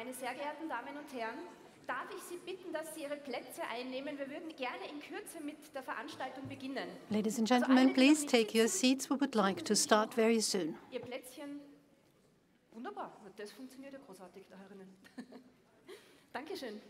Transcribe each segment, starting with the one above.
Meine sehr geehrten Damen und Herren, darf ich Sie bitten, dass Sie Ihre Plätze einnehmen? Wir würden gerne in Kürze mit der Veranstaltung beginnen. Ladies and gentlemen, please take your seats. We would like to start very soon. Ihr Plätzchen. Wunderbar, das funktioniert ja großartig da herinnen. Dankeschön.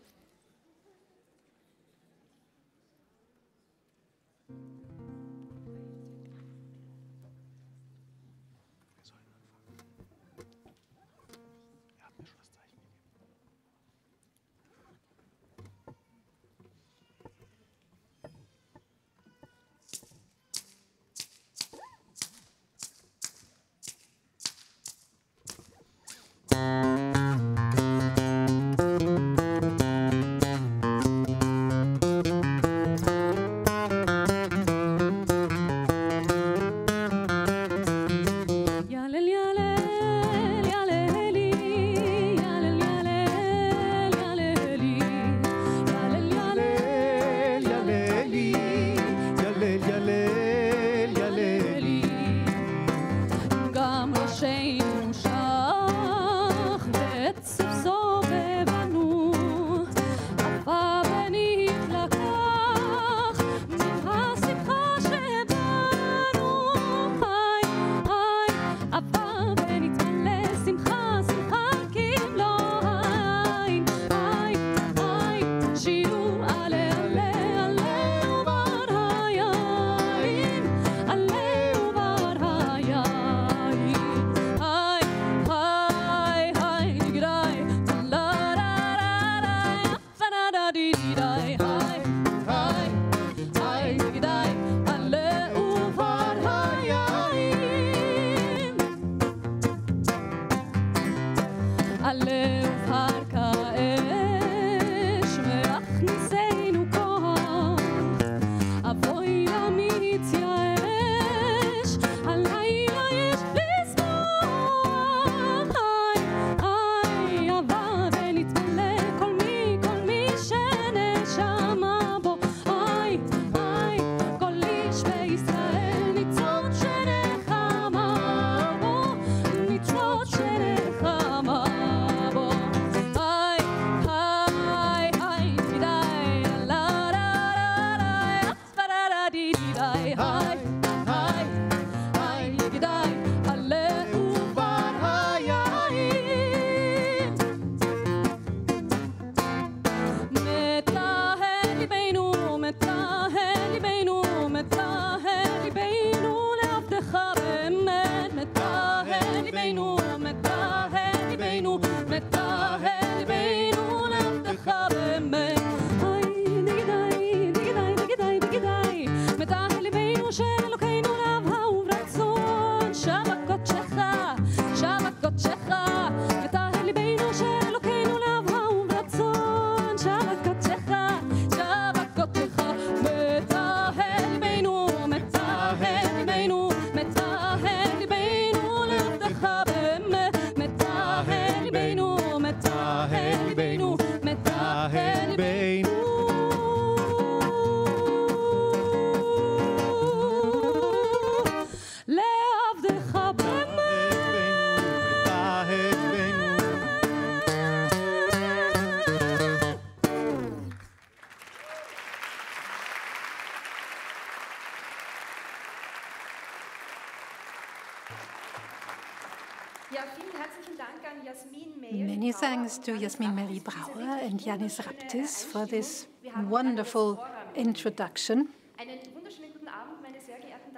Many thanks to Jasmin Mary Brauer and Yanis Raptis for this wonderful introduction.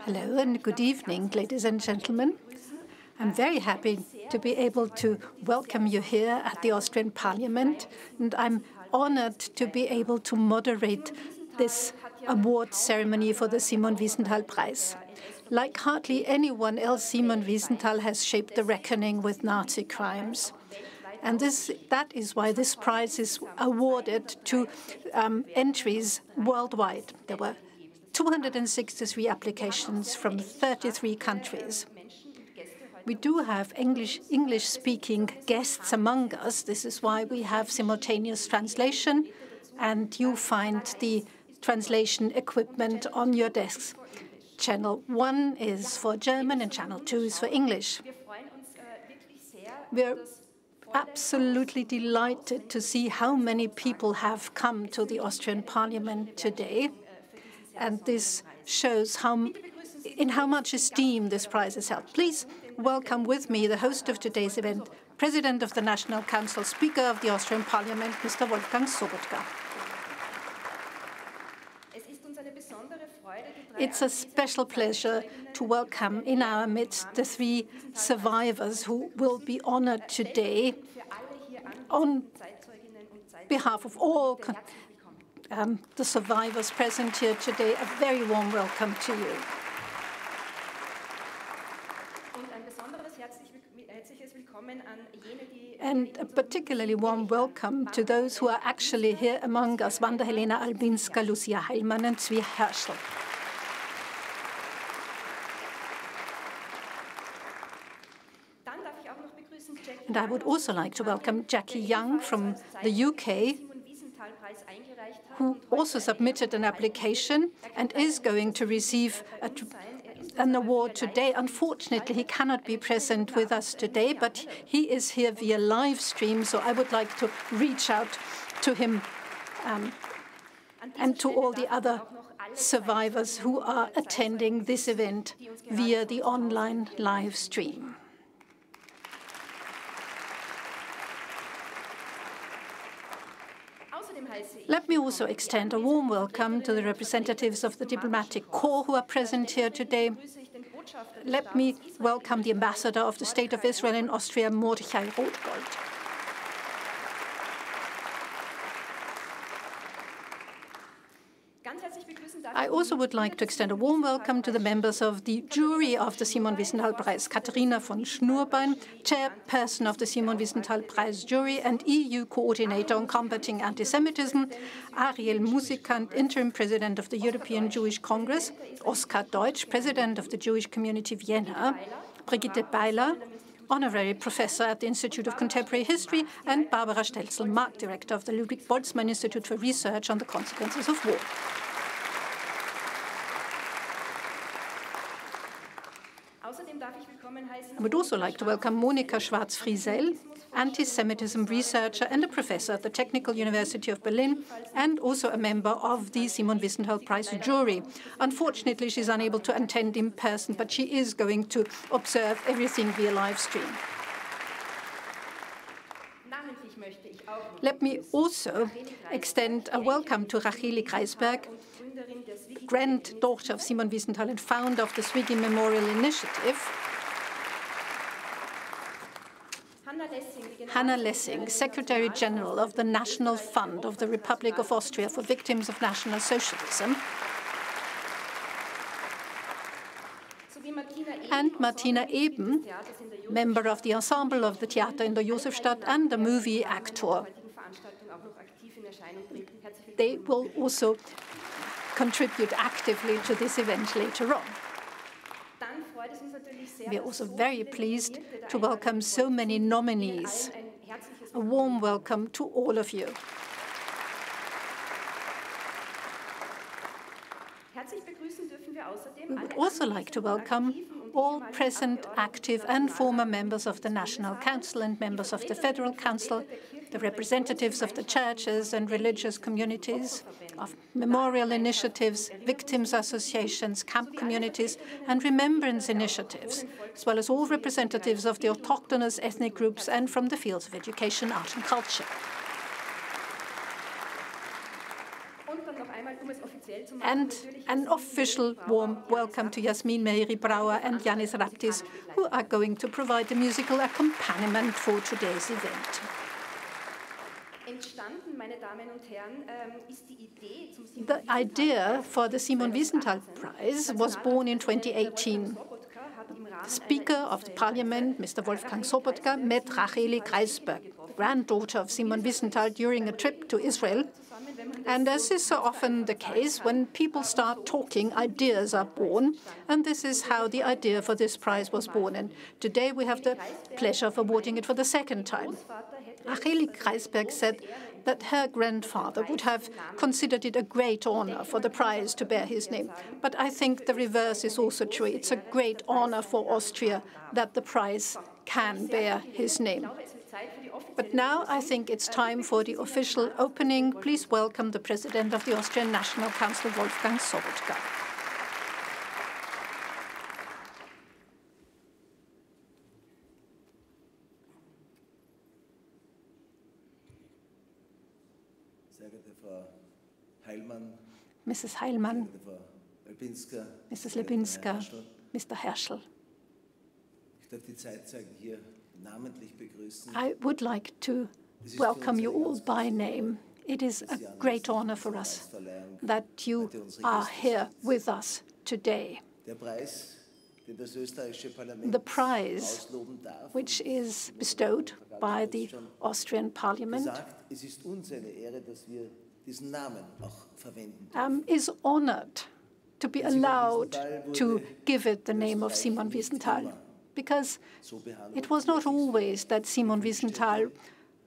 Hello and good evening, ladies and gentlemen. I'm very happy to be able to welcome you here at the Austrian Parliament, and I'm honored to be able to moderate this award ceremony for the Simon-Wiesenthal-Prize. Like hardly anyone else, Simon-Wiesenthal has shaped the reckoning with Nazi crimes. And that is why this prize is awarded to entries worldwide. There were 263 applications from 33 countries. We do have English-speaking guests among us. This is why we have simultaneous translation, and you find the translation equipment on your desks. Channel 1 is for German and Channel 2 is for English. We're absolutely delighted to see how many people have come to the Austrian Parliament today. And this shows in how much esteem this prize is held. Please welcome with me the host of today's event, President of the National Council, Speaker of the Austrian Parliament, Mr. Wolfgang Sobotka. It's a special pleasure to welcome in our midst the three survivors who will be honored today. On behalf of all the survivors present here today, a very warm welcome to you. And a particularly warm welcome to those who are actually here among us, Wanda Helena Albinska, Lucia Heilmann and Zvi Herschel. And I would also like to welcome Jackie Young from the UK, who also submitted an application and is going to receive an award today. Unfortunately, he cannot be present with us today, but he is here via live stream, so I would like to reach out to him and to all the other survivors who are attending this event via the online live stream. Let me also extend a warm welcome to the representatives of the diplomatic corps who are present here today. Let me welcome the ambassador of the State of Israel in Austria, Mordechai Rothgold. I also would like to extend a warm welcome to the members of the jury of the Simon-Wiesenthal-Prize, Katharina von Schnurbein, chairperson of the Simon-Wiesenthal-Prize jury and EU coordinator on combating anti-Semitism, Ariel Musikant, interim president of the European Jewish Congress, Oskar Deutsch, president of the Jewish Community Vienna, Brigitte Beiler, honorary professor at the Institute of Contemporary History, and Barbara Stelzel-Mark, director of the Ludwig Boltzmann Institute for Research on the Consequences of War. I would also like to welcome Monika Schwarz-Friesel, anti-Semitism researcher and a professor at the Technical University of Berlin, and also a member of the Simon-Wiesenthal-Prize jury. Unfortunately, she's unable to attend in person, but she is going to observe everything via live stream. Let me also extend a welcome to Racheli Kreisberg, granddaughter of Simon Wiesenthal and founder of the Swigi Memorial Initiative. Hannah Lessing, Secretary General of the National Fund of the Republic of Austria for Victims of National Socialism. And Martina Eben, member of the ensemble of the Theater in der Josefstadt and a movie actor. They will also contribute actively to this event later on. We are also very pleased to welcome so many nominees. A warm welcome to all of you. We would also like to welcome all present, active and former members of the National Council and members of the Federal Council, the representatives of the churches and religious communities, of memorial initiatives, victims associations, camp communities and remembrance initiatives, as well as all representatives of the autochthonous ethnic groups and from the fields of education, art and culture. And an official warm welcome to Jasmin Meiri Brauer and Yanis Raptis, who are going to provide the musical accompaniment for today's event. The idea for the Simon-Wiesenthal-Prize was born in 2018. The Speaker of the Parliament, Mr. Wolfgang Sobotka, met Racheli Kreisberg, granddaughter of Simon Wiesenthal, during a trip to Israel. And as is so often the case, when people start talking, ideas are born. And this is how the idea for this prize was born. And today we have the pleasure of awarding it for the second time. Racheli Kreisberg said that her grandfather would have considered it a great honor for the prize to bear his name. But I think the reverse is also true. It's a great honor for Austria that the prize can bear his name. But now I think it's time for the official opening. Please welcome the President of the Austrian National Council, Wolfgang Sobotka. Mrs. Heilmann, Mrs. Lebinska, Mr. Herschel. I would like to welcome you all by name. It is a great honor for us that you are here with us today. The prize, which is bestowed by the Austrian Parliament, is honored to be allowed to give it the name of Simon-Wiesenthal, because it was not always that Simon-Wiesenthal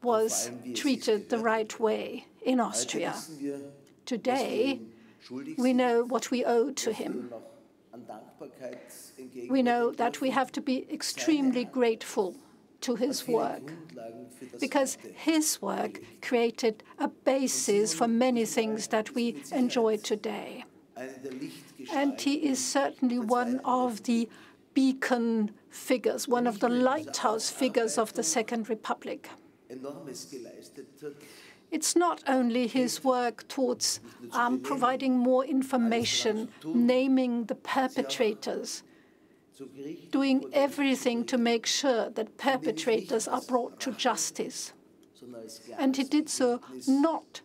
was treated the right way in Austria. Today, we know what we owe to him. We know that we have to be extremely grateful to his work, because his work created a basis for many things that we enjoy today. And he is certainly one of the beacon figures, one of the lighthouse figures of the Second Republic. It's not only his work towards providing more information, naming the perpetrators, doing everything to make sure that perpetrators are brought to justice. And he did so not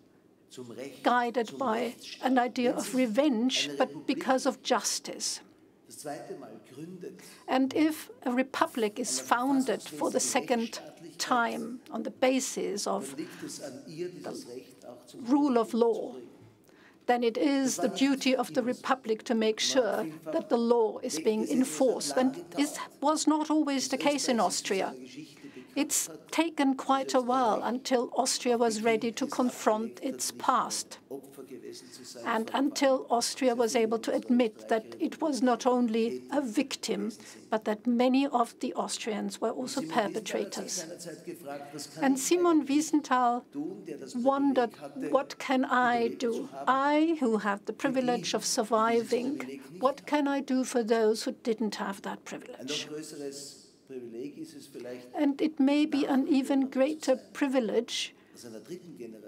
guided by an idea of revenge, but because of justice. And if a republic is founded for the second time on the basis of the rule of law, then it is the duty of the republic to make sure that the law is being enforced. And it was not always the case in Austria. It's taken quite a while until Austria was ready to confront its past, and until Austria was able to admit that it was not only a victim, but that many of the Austrians were also perpetrators. And Simon Wiesenthal wondered, what can I do? I, who have the privilege of surviving, what can I do for those who didn't have that privilege? And it may be an even greater privilege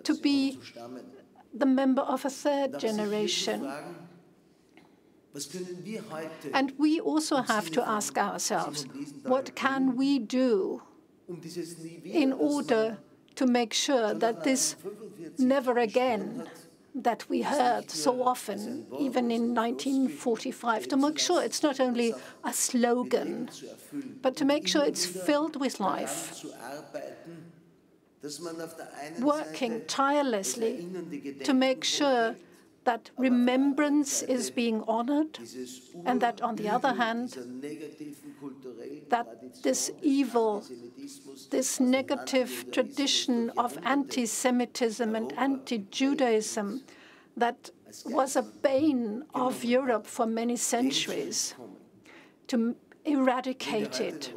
to be the member of a third generation. And we also have to ask ourselves, what can we do in order to make sure that this never again, that we heard so often, even in 1945, to make sure it's not only a slogan, but to make sure it's filled with life, working tirelessly to make sure that remembrance is being honored, and that, on the other hand, that this evil, this negative tradition of anti-Semitism and anti-Judaism that was a bane of Europe for many centuries, to eradicate it.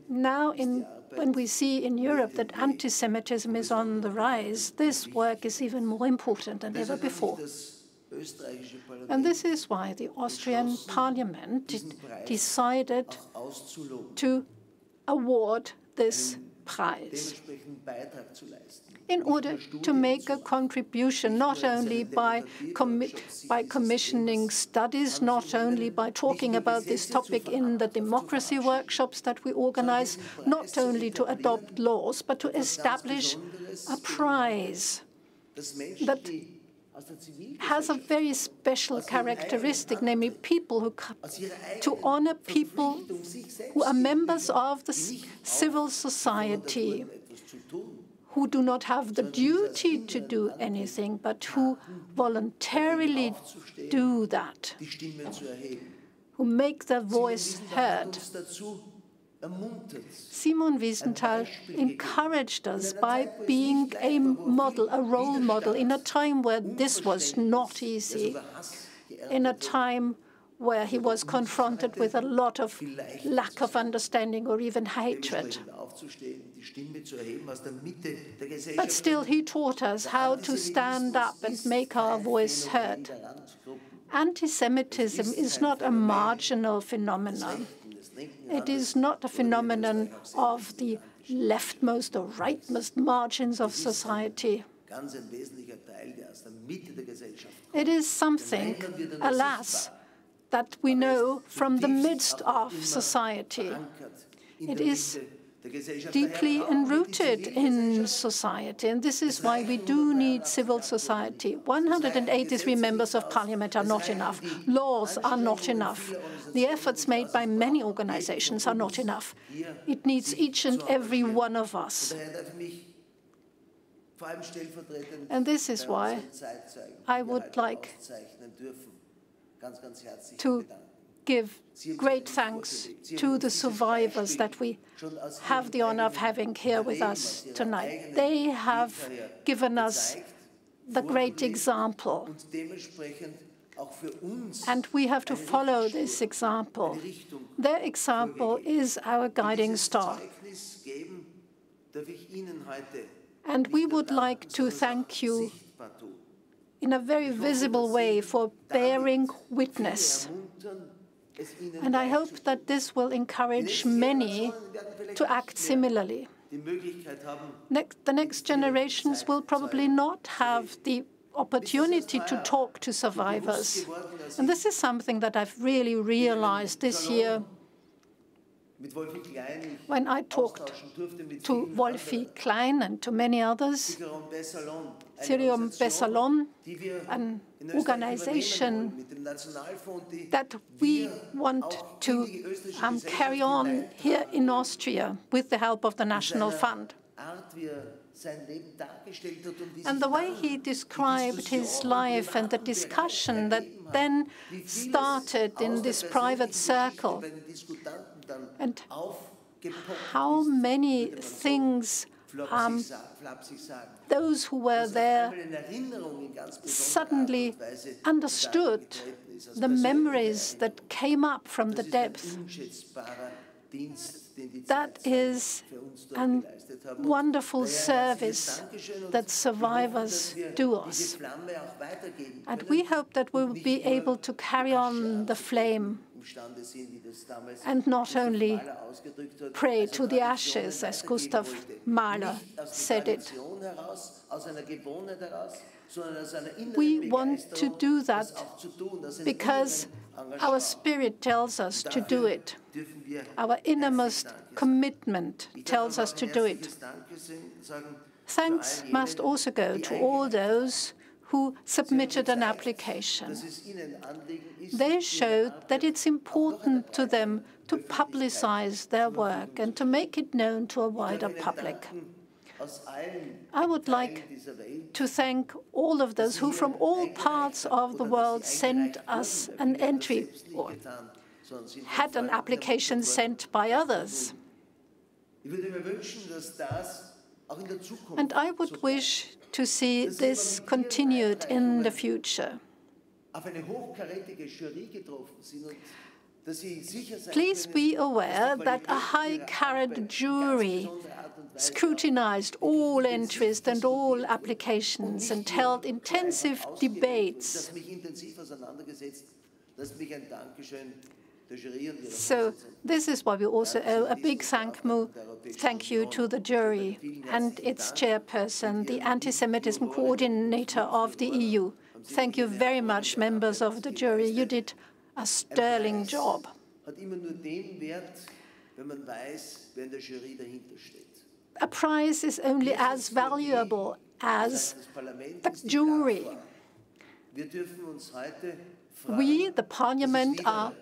Now, when we see in Europe that anti-Semitism is on the rise, this work is even more important than ever before. And this is why the Austrian Parliament decided to award this prize, in order to make a contribution, not only by commissioning studies, not only by talking about this topic in the democracy workshops that we organize, not only to adopt laws, but to establish a prize that has a very special characteristic, namely to honor people who are members of the civil society, who do not have the duty to do anything, but who voluntarily do that, who make their voice heard. Simon Wiesenthal encouraged us by being a model, a role model, in a time where this was not easy, in a time where he was confronted with a lot of lack of understanding or even hatred. But still, he taught us how to stand up and make our voice heard. Anti-Semitism is not a marginal phenomenon. It is not a phenomenon of the leftmost or rightmost margins of society. It is something, alas, that we know from the midst of society. It is deeply enrooted in society, and this is why we do need civil society. 183 members of parliament are not enough. Laws are not enough. The efforts made by many organizations are not enough. It needs each and every one of us. And this is why I would like to give great thanks to the survivors that we have the honor of having here with us tonight. They have given us the great example, and we have to follow this example. Their example is our guiding star. And we would like to thank you in a very visible way for bearing witness. And I hope that this will encourage many to act similarly. The next generations will probably not have the opportunity to talk to survivors. And this is something that I've really realized this year when I talked to Wolfi Klein and to many others. Cirium Bessalon, an organization that we want to carry on here in Austria with the help of the National Fund. And the way he described his life and the discussion that then started in this private circle, and how many things those who were there suddenly understood, the memories that came up from the depth. That is a wonderful service that survivors do us. And we hope that we will be able to carry on the flame and not only pray to the ashes, as Gustav Mahler said it. We want to do that because our spirit tells us to do it. Our innermost commitment tells us to do it. Thanks must also go to all those who submitted an application. They showed that it's important to them to publicize their work and to make it known to a wider public. I would like to thank all of those who from all parts of the world sent us an entry or had an application sent by others. And I would wish to see this continued in the future. Please be aware that a high-carried jury scrutinized all entries and all applications and held intensive debates. So this is why we also owe a big thank you to the jury and its chairperson, the anti-Semitism coordinator of the EU. Thank you very much, members of the jury. You did a sterling job. A prize is only as valuable as the jury. We, the Parliament, are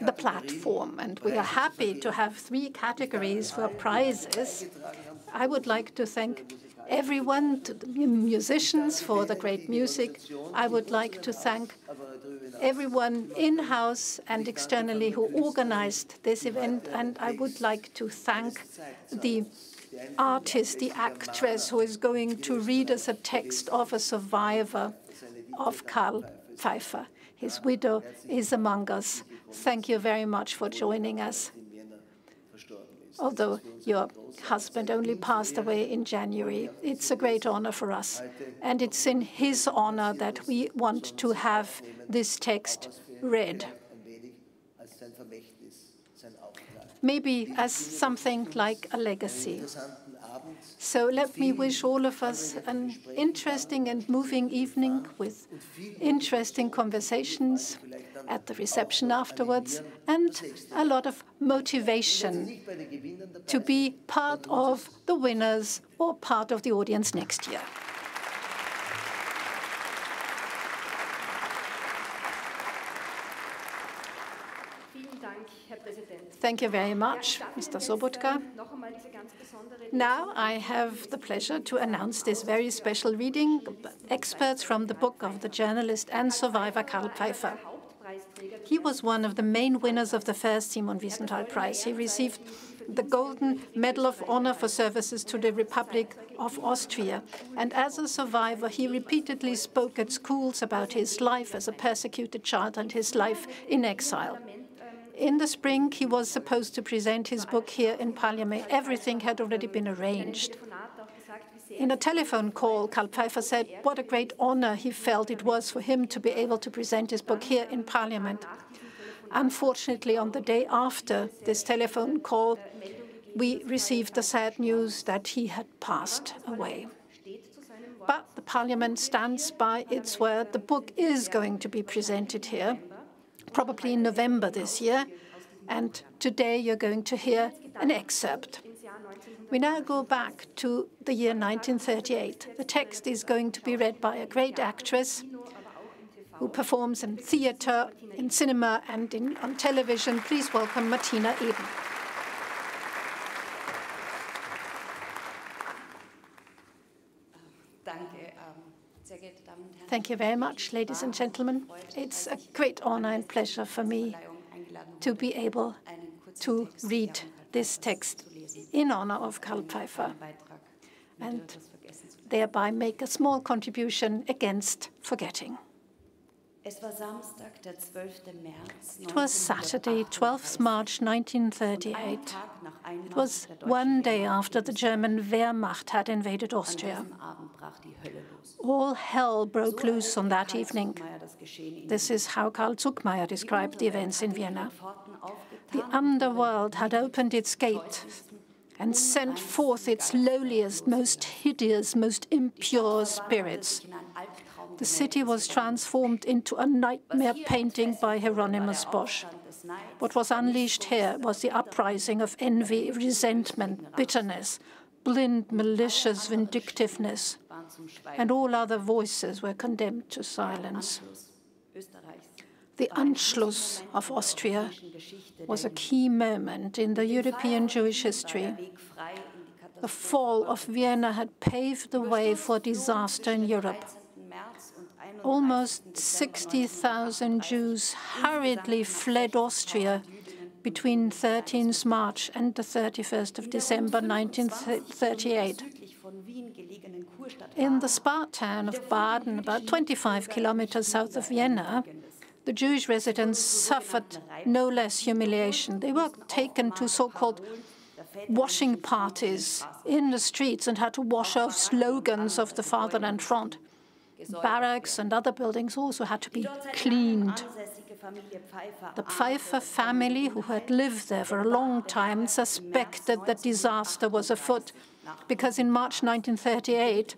the platform, and we are happy to have 3 categories for prizes. I would like to thank everyone, to the musicians for the great music. I would like to thank everyone in-house and externally who organized this event, and I would like to thank the artist, the actress who is going to read us a text of a survivor. of Karl Pfeiffer. His widow is among us. Thank you very much for joining us. Although your husband only passed away in January, it's a great honor for us. And it's in his honor that we want to have this text read. Maybe as something like a legacy. So let me wish all of us an interesting and moving evening with interesting conversations at the reception afterwards and a lot of motivation to be part of the winners or part of the audience next year. Thank you very much, Mr. Sobotka. Now I have the pleasure to announce this very special reading, excerpts from the book of the journalist and survivor Karl Pfeiffer. He was one of the main winners of the first Simon-Wiesenthal-Prize. He received the Golden Medal of Honor for services to the Republic of Austria. And as a survivor, he repeatedly spoke at schools about his life as a persecuted child and his life in exile. In the spring, he was supposed to present his book here in Parliament. Everything had already been arranged. In a telephone call, Karl Pfeiffer said what a great honor he felt it was for him to be able to present his book here in Parliament. Unfortunately, on the day after this telephone call, we received the sad news that he had passed away. But the Parliament stands by its word. The book is going to be presented here, probably in November this year, and today you're going to hear an excerpt. We now go back to the year 1938. The text is going to be read by a great actress who performs in theater, in cinema, and on television. Please welcome Martina Eben. Thank you very much, ladies and gentlemen. It's a great honor and pleasure for me to be able to read this text in honor of Karl Pfeiffer and thereby make a small contribution against forgetting. It was Saturday, 12th March 1938. It was one day after the German Wehrmacht had invaded Austria. All hell broke loose on that evening. This is how Karl Zuckmayer described the events in Vienna. The underworld had opened its gate and sent forth its lowliest, most hideous, most impure spirits. The city was transformed into a nightmare painting by Hieronymus Bosch. What was unleashed here was the uprising of envy, resentment, bitterness, blind, malicious vindictiveness, and all other voices were condemned to silence. The Anschluss of Austria was a key moment in the European Jewish history. The fall of Vienna had paved the way for disaster in Europe. Almost 60,000 Jews hurriedly fled Austria between 13th March and the 31st of December 1938. In the spa town of Baden, about 25 kilometers south of Vienna, the Jewish residents suffered no less humiliation. They were taken to so-called washing parties in the streets and had to wash off slogans of the Fatherland Front. Barracks and other buildings also had to be cleaned. The Pfeiffer family, who had lived there for a long time, suspected that disaster was afoot, because in March 1938,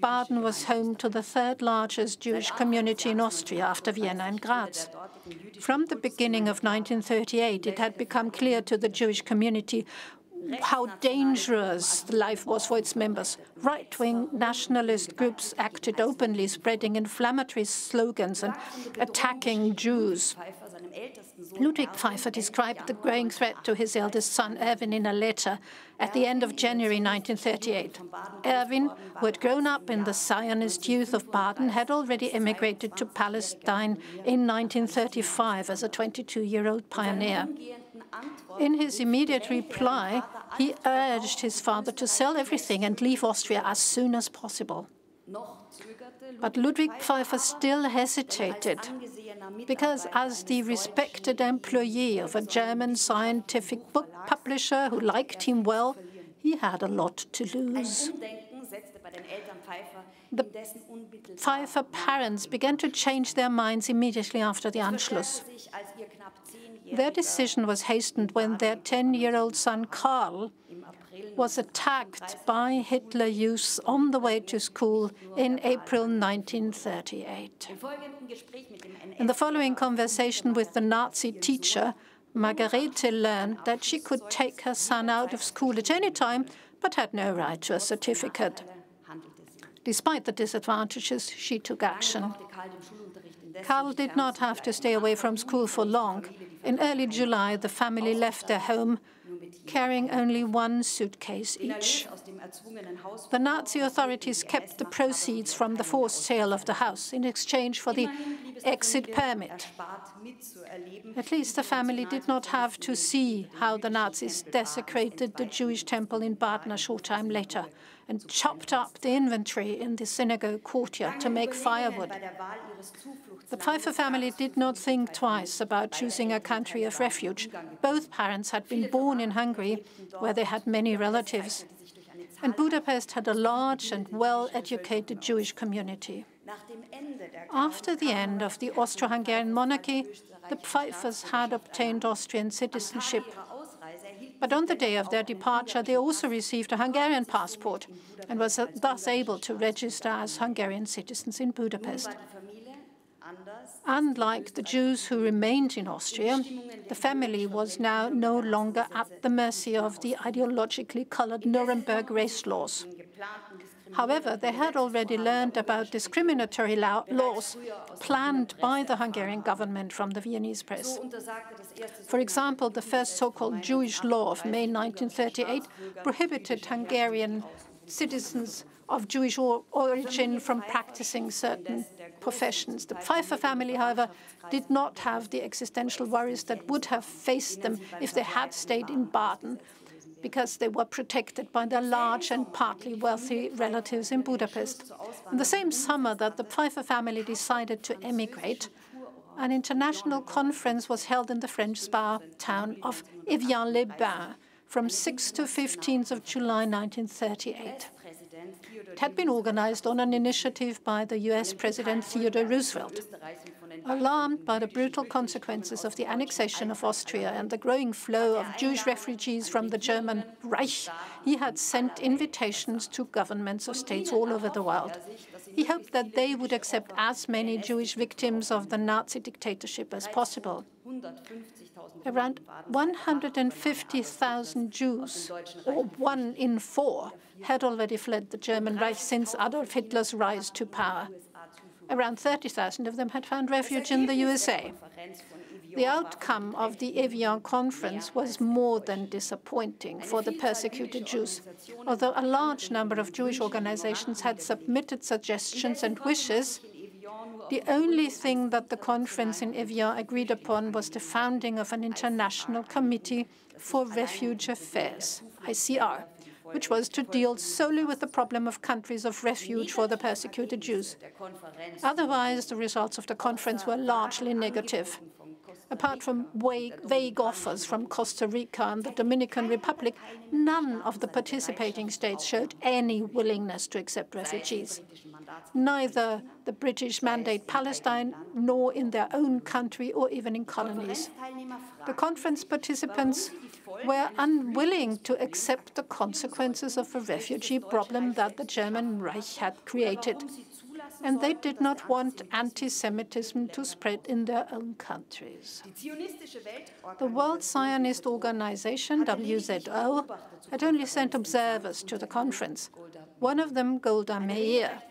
Baden was home to the third largest Jewish community in Austria after Vienna and Graz. From the beginning of 1938, it had become clear to the Jewish community how dangerous life was for its members. Right-wing nationalist groups acted openly, spreading inflammatory slogans and attacking Jews. Ludwig Pfeiffer described the growing threat to his eldest son, Erwin, in a letter at the end of January 1938. Erwin, who had grown up in the Zionist youth of Baden, had already emigrated to Palestine in 1935 as a 22-year-old pioneer. In his immediate reply, he urged his father to sell everything and leave Austria as soon as possible. But Ludwig Pfeiffer still hesitated, because as the respected employee of a German scientific book publisher who liked him well, he had a lot to lose. The Pfeiffer parents began to change their minds immediately after the Anschluss. Their decision was hastened when their 10-year-old son Karl was attacked by Hitler Youth on the way to school in April 1938. In the following conversation with the Nazi teacher, Margarete learned that she could take her son out of school at any time, but had no right to a certificate. Despite the disadvantages, she took action. Karl did not have to stay away from school for long. In early July, the family left their home, carrying only one suitcase each. The Nazi authorities kept the proceeds from the forced sale of the house in exchange for the exit permit. At least the family did not have to see how the Nazis desecrated the Jewish temple in Baden a short time later and chopped up the inventory in the synagogue courtyard to make firewood. The Pfeiffer family did not think twice about choosing a country of refuge. Both parents had been born in Hungary, where they had many relatives. And Budapest had a large and well-educated Jewish community. After the end of the Austro-Hungarian monarchy, the Pfeiffers had obtained Austrian citizenship. But on the day of their departure, they also received a Hungarian passport and was thus able to register as Hungarian citizens in Budapest. Unlike the Jews who remained in Austria, the family was now no longer at the mercy of the ideologically colored Nuremberg race laws. However, they had already learned about discriminatory laws planned by the Hungarian government from the Viennese press. For example, the first so-called Jewish law of May 1938 prohibited Hungarian citizens of Jewish origin from practicing certain professions. The Pfeiffer family, however, did not have the existential worries that would have faced them if they had stayed in Baden, because they were protected by their large and partly wealthy relatives in Budapest. In the same summer that the Pfeiffer family decided to emigrate, an international conference was held in the French spa town of Evian-les-Bains from 6 to 15th of July 1938. It had been organized on an initiative by the US President Theodore Roosevelt. Alarmed by the brutal consequences of the annexation of Austria and the growing flow of Jewish refugees from the German Reich, he had sent invitations to governments of states all over the world. He hoped that they would accept as many Jewish victims of the Nazi dictatorship as possible. Around 150,000 Jews, or 1 in 4, had already fled the German Reich since Adolf Hitler's rise to power. Around 30,000 of them had found refuge in the USA. The outcome of the Evian conference was more than disappointing for the persecuted Jews. Although a large number of Jewish organizations had submitted suggestions and wishes, the only thing that the conference in Evian agreed upon was the founding of an International Committee for Refuge Affairs, ICR, which was to deal solely with the problem of countries of refuge for the persecuted Jews. Otherwise, the results of the conference were largely negative. Apart from vague offers from Costa Rica and the Dominican Republic, none of the participating states showed any willingness to accept refugees. Neither the British Mandate Palestine, nor in their own country or even in colonies. The conference participants were unwilling to accept the consequences of a refugee problem that the German Reich had created. And they did not want anti-Semitism to spread in their own countries. The World Zionist Organization, WZO, had only sent observers to the conference, one of them Golda Meir.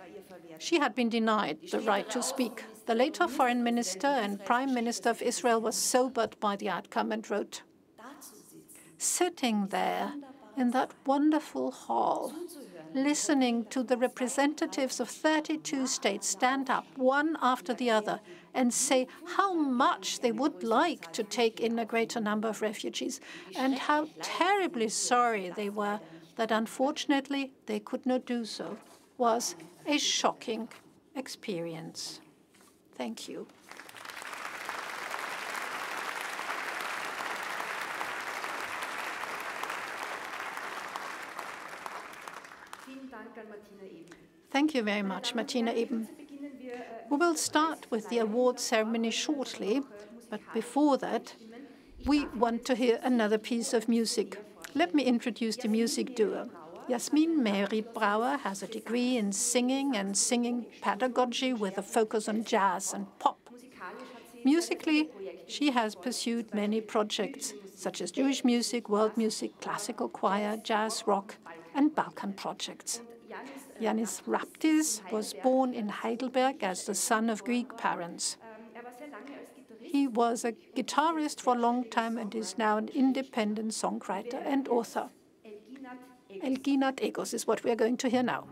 She had been denied the right to speak. The later foreign minister and prime minister of Israel was sobered by the outcome and wrote, "Sitting there in that wonderful hall, listening to the representatives of 32 states stand up one after the other and say how much they would like to take in a greater number of refugees and how terribly sorry they were that unfortunately they could not do so, was a shocking experience. Thank you. Thank you very much, Martina Eben. We will start with the award ceremony shortly, but before that, we want to hear another piece of music. Let me introduce the music duo. Jasmin Mary Brauer has a degree in singing and singing pedagogy with a focus on jazz and pop. Musically, she has pursued many projects, such as Jewish music, world music, classical choir, jazz, rock, and Balkan projects. Yanis Raptis was born in Heidelberg as the son of Greek parents. He was a guitarist for a long time and is now an independent songwriter and author. Elginat Egos is what we are going to hear now.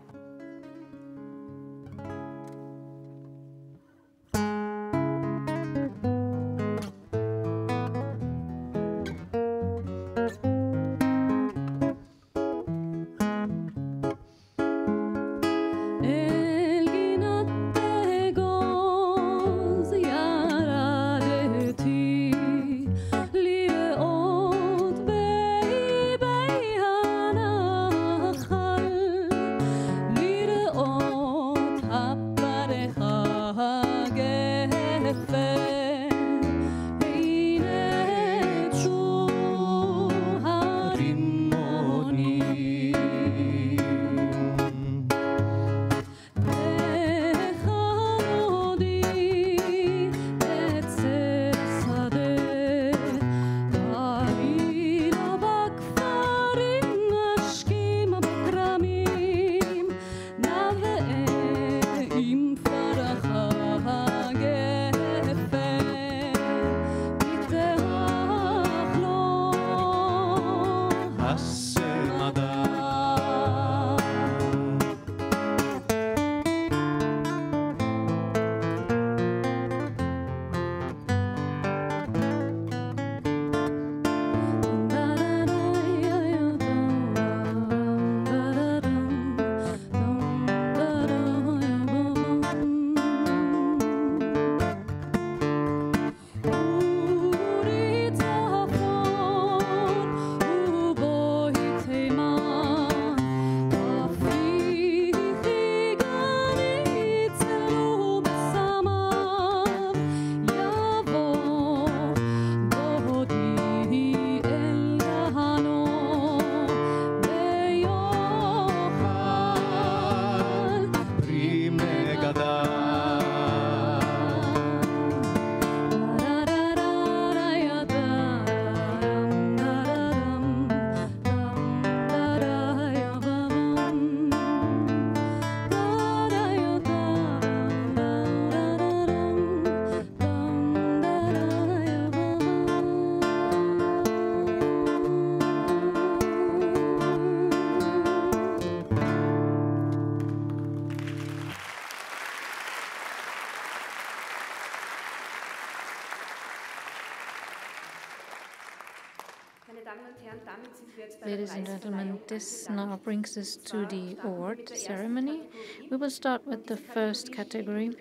Ladies and gentlemen, this now brings us to the award ceremony. We will start with the first category,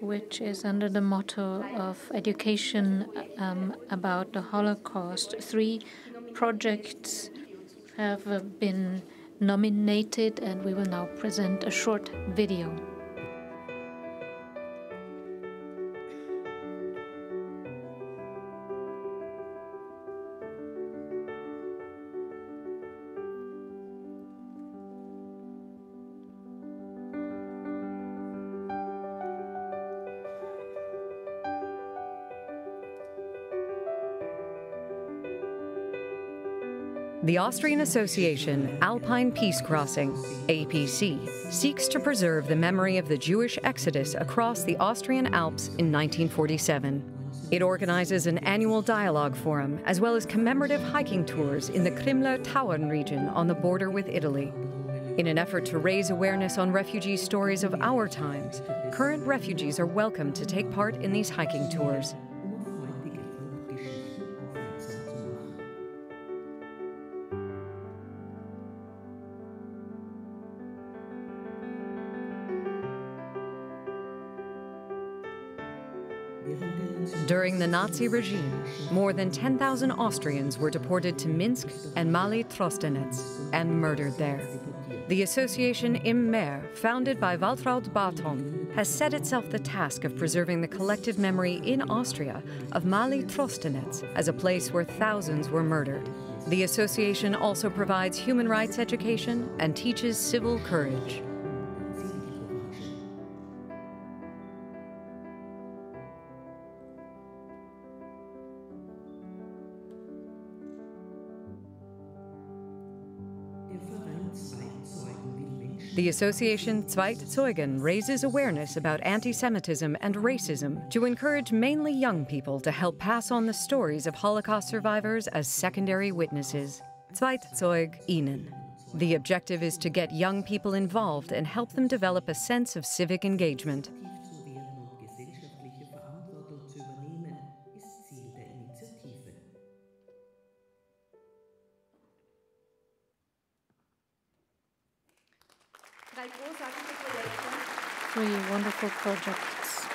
which is under the motto of education about the Holocaust. 3 projects have been nominated, and we will now present a short video. The Austrian Association Alpine Peace Crossing, APC, seeks to preserve the memory of the Jewish exodus across the Austrian Alps in 1947. It organizes an annual dialogue forum, as well as commemorative hiking tours in the Krimler-Tauern region on the border with Italy. In an effort to raise awareness on refugee stories of our times, current refugees are welcome to take part in these hiking tours. During the Nazi regime, more than 10,000 Austrians were deported to Minsk and Mali Trostenetz and murdered there. The association Im Meer, founded by Waltraud Barton, has set itself the task of preserving the collective memory in Austria of Mali Trostenetz as a place where thousands were murdered. The association also provides human rights education and teaches civil courage. The association Zweitzeugen raises awareness about anti-Semitism and racism to encourage mainly young people to help pass on the stories of Holocaust survivors as secondary witnesses. Zweitzeug-Ihnen. The objective is to get young people involved and help them develop a sense of civic engagement. Three wonderful projects.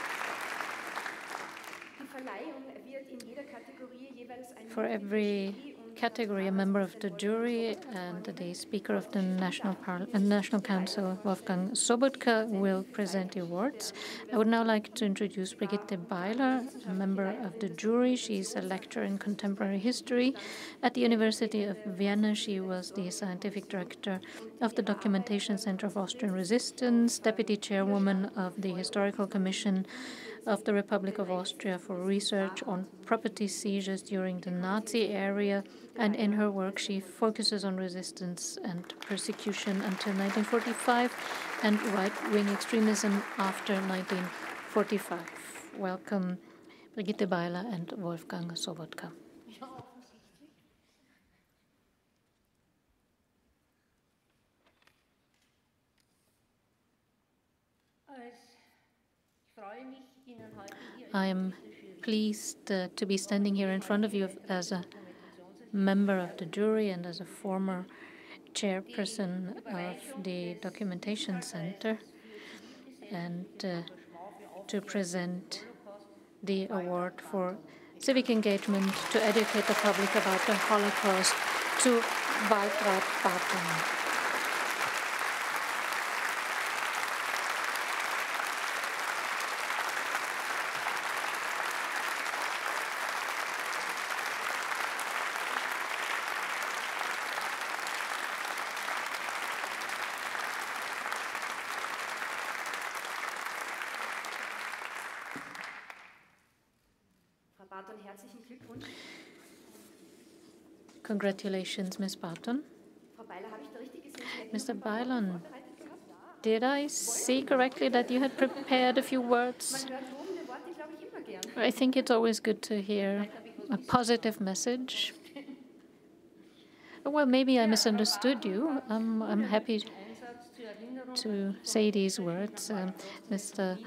For every category, a member of the jury and the Speaker of the National Council, Wolfgang Sobotka, will present the awards. I would now like to introduce Brigitte Beiler, a member of the jury. She's a lecturer in contemporary history at the University of Vienna. She was the scientific director of the Documentation Center of Austrian Resistance, deputy chairwoman of the Historical Commission of the Republic of Austria for research on property seizures during the Nazi era, and in her work she focuses on resistance and persecution until 1945 and right-wing extremism after 1945. Welcome, Brigitte Beiler and Wolfgang Sobotka. I am pleased to be standing here in front of you as a member of the jury and as a former chairperson of the Documentation Center, and to present the award for civic engagement to educate the public about the Holocaust to Waltraud Barton. Congratulations, Ms. Barton. Mr. Beiler, did I see correctly that you had prepared a few words? I think it's always good to hear a positive message. Well, maybe I misunderstood you. I'm happy to say these words. Mr.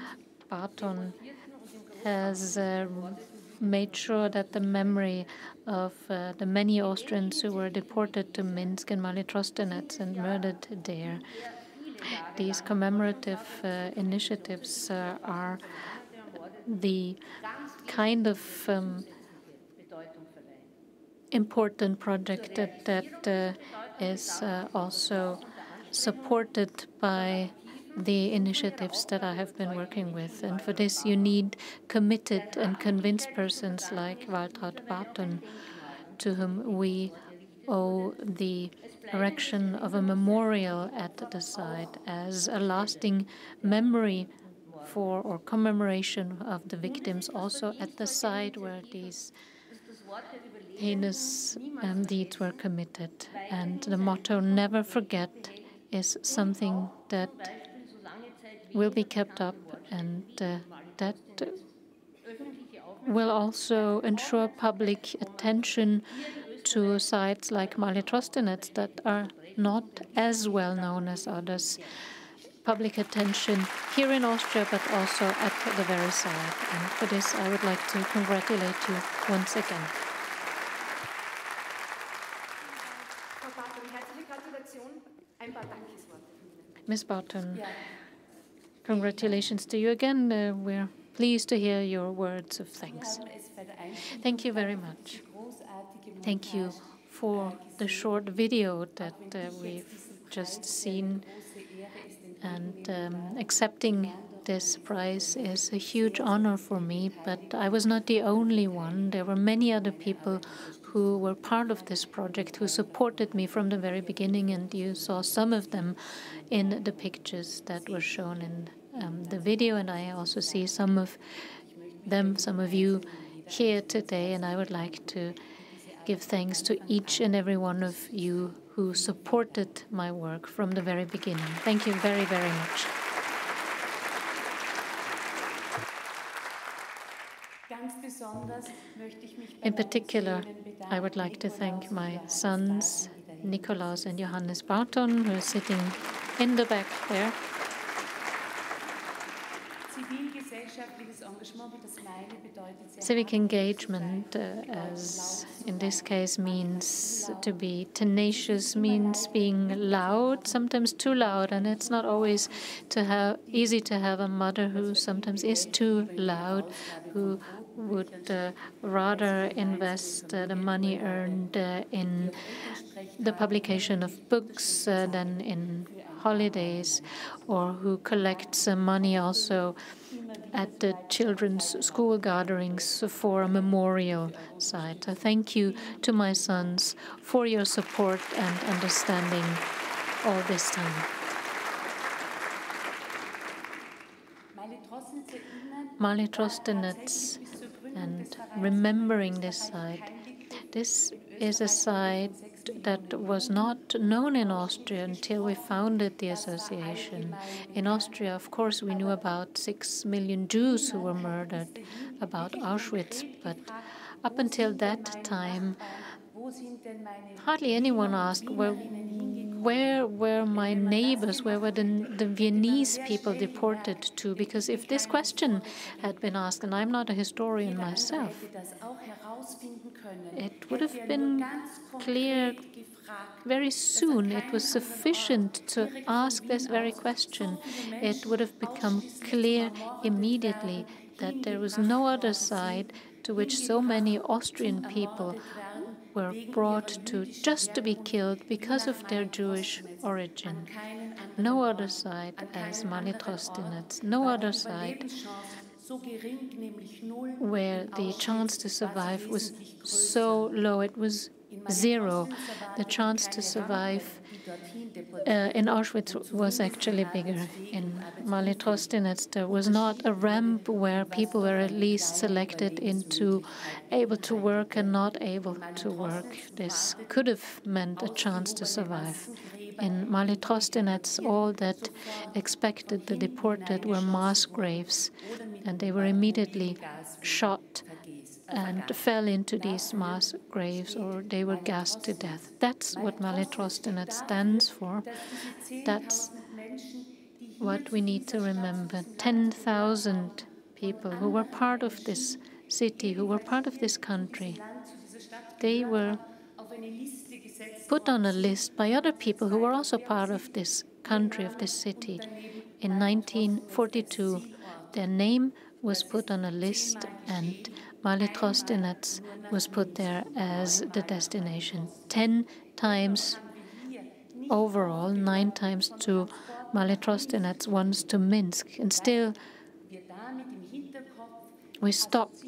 Barton has made sure that the memory of the many Austrians who were deported to Minsk and Mali Trostenetz and murdered there. These commemorative initiatives are the kind of important project that is also supported by the initiatives that I have been working with. And for this, you need committed and convinced persons like Waltraud Barton, to whom we owe the erection of a memorial at the site as a lasting memory for or commemoration of the victims, also at the site where these heinous deeds were committed. And the motto, "Never forget," is something that will be kept up, and that will also ensure public attention to sites like Mali Trostenetz that are not as well known as others. Public attention here in Austria, but also at the very site. And for this, I would like to congratulate you once again. Ms. Barton, congratulations to you again. We're pleased to hear your words of thanks. Thank you very much. Thank you for the short video that we've just seen. And accepting this prize is a huge honor for me, but I was not the only one. There were many other people who were part of this project, who supported me from the very beginning, and you saw some of them in the pictures that were shown in the video, and I also see some of them, some of you here today, and I would like to give thanks to each and every one of you who supported my work from the very beginning. Thank you very, very much. In particular, I would like to thank my sons, Nikolaus and Johannes Barton, who are sitting in the back there. Civic engagement, as in this case, means to be tenacious, means being loud, sometimes too loud, and it's not always easy to have a mother who sometimes is too loud, who would rather invest the money earned in the publication of books than in holidays, or who collects money also at the children's school gatherings for a memorial site. Thank you to my sons for your support and understanding all this time. Mali Trostenetz and remembering this site. This is a site that was not known in Austria until we founded the association. In Austria, of course, we knew about 6 million Jews who were murdered, about Auschwitz, but up until that time, hardly anyone asked, well, where were my neighbors? Where were the Viennese people deported to? Because if this question had been asked, and I'm not a historian myself, it would have been clear very soon. It was sufficient to ask this very question. It would have become clear immediately that there was no other side to which so many Austrian people were brought to just to be killed because of their Jewish origin. No other side as Mali Trostenetz, no other side where the chance to survive was so low. It was zero. The chance to survive in Auschwitz was actually bigger. In Mali Trostenetz, there was not a ramp where people were at least selected into able to work and not able to work. This could have meant a chance to survive. In Mali Trostenetz, all that expected the deported were mass graves, and they were immediately shot and fell into these mass graves, or they were gassed to death. That's what Mali Trostenetz stands for. That's what we need to remember. 10,000 people who were part of this city, who were part of this country, they were put on a list by other people who were also part of this country, of this city. In 1942, their name was put on a list, and Mali Trostenetz was put there as the destination. 10 times overall, 9 times to Mali Trostenetz, once to Minsk. And still, we stopped.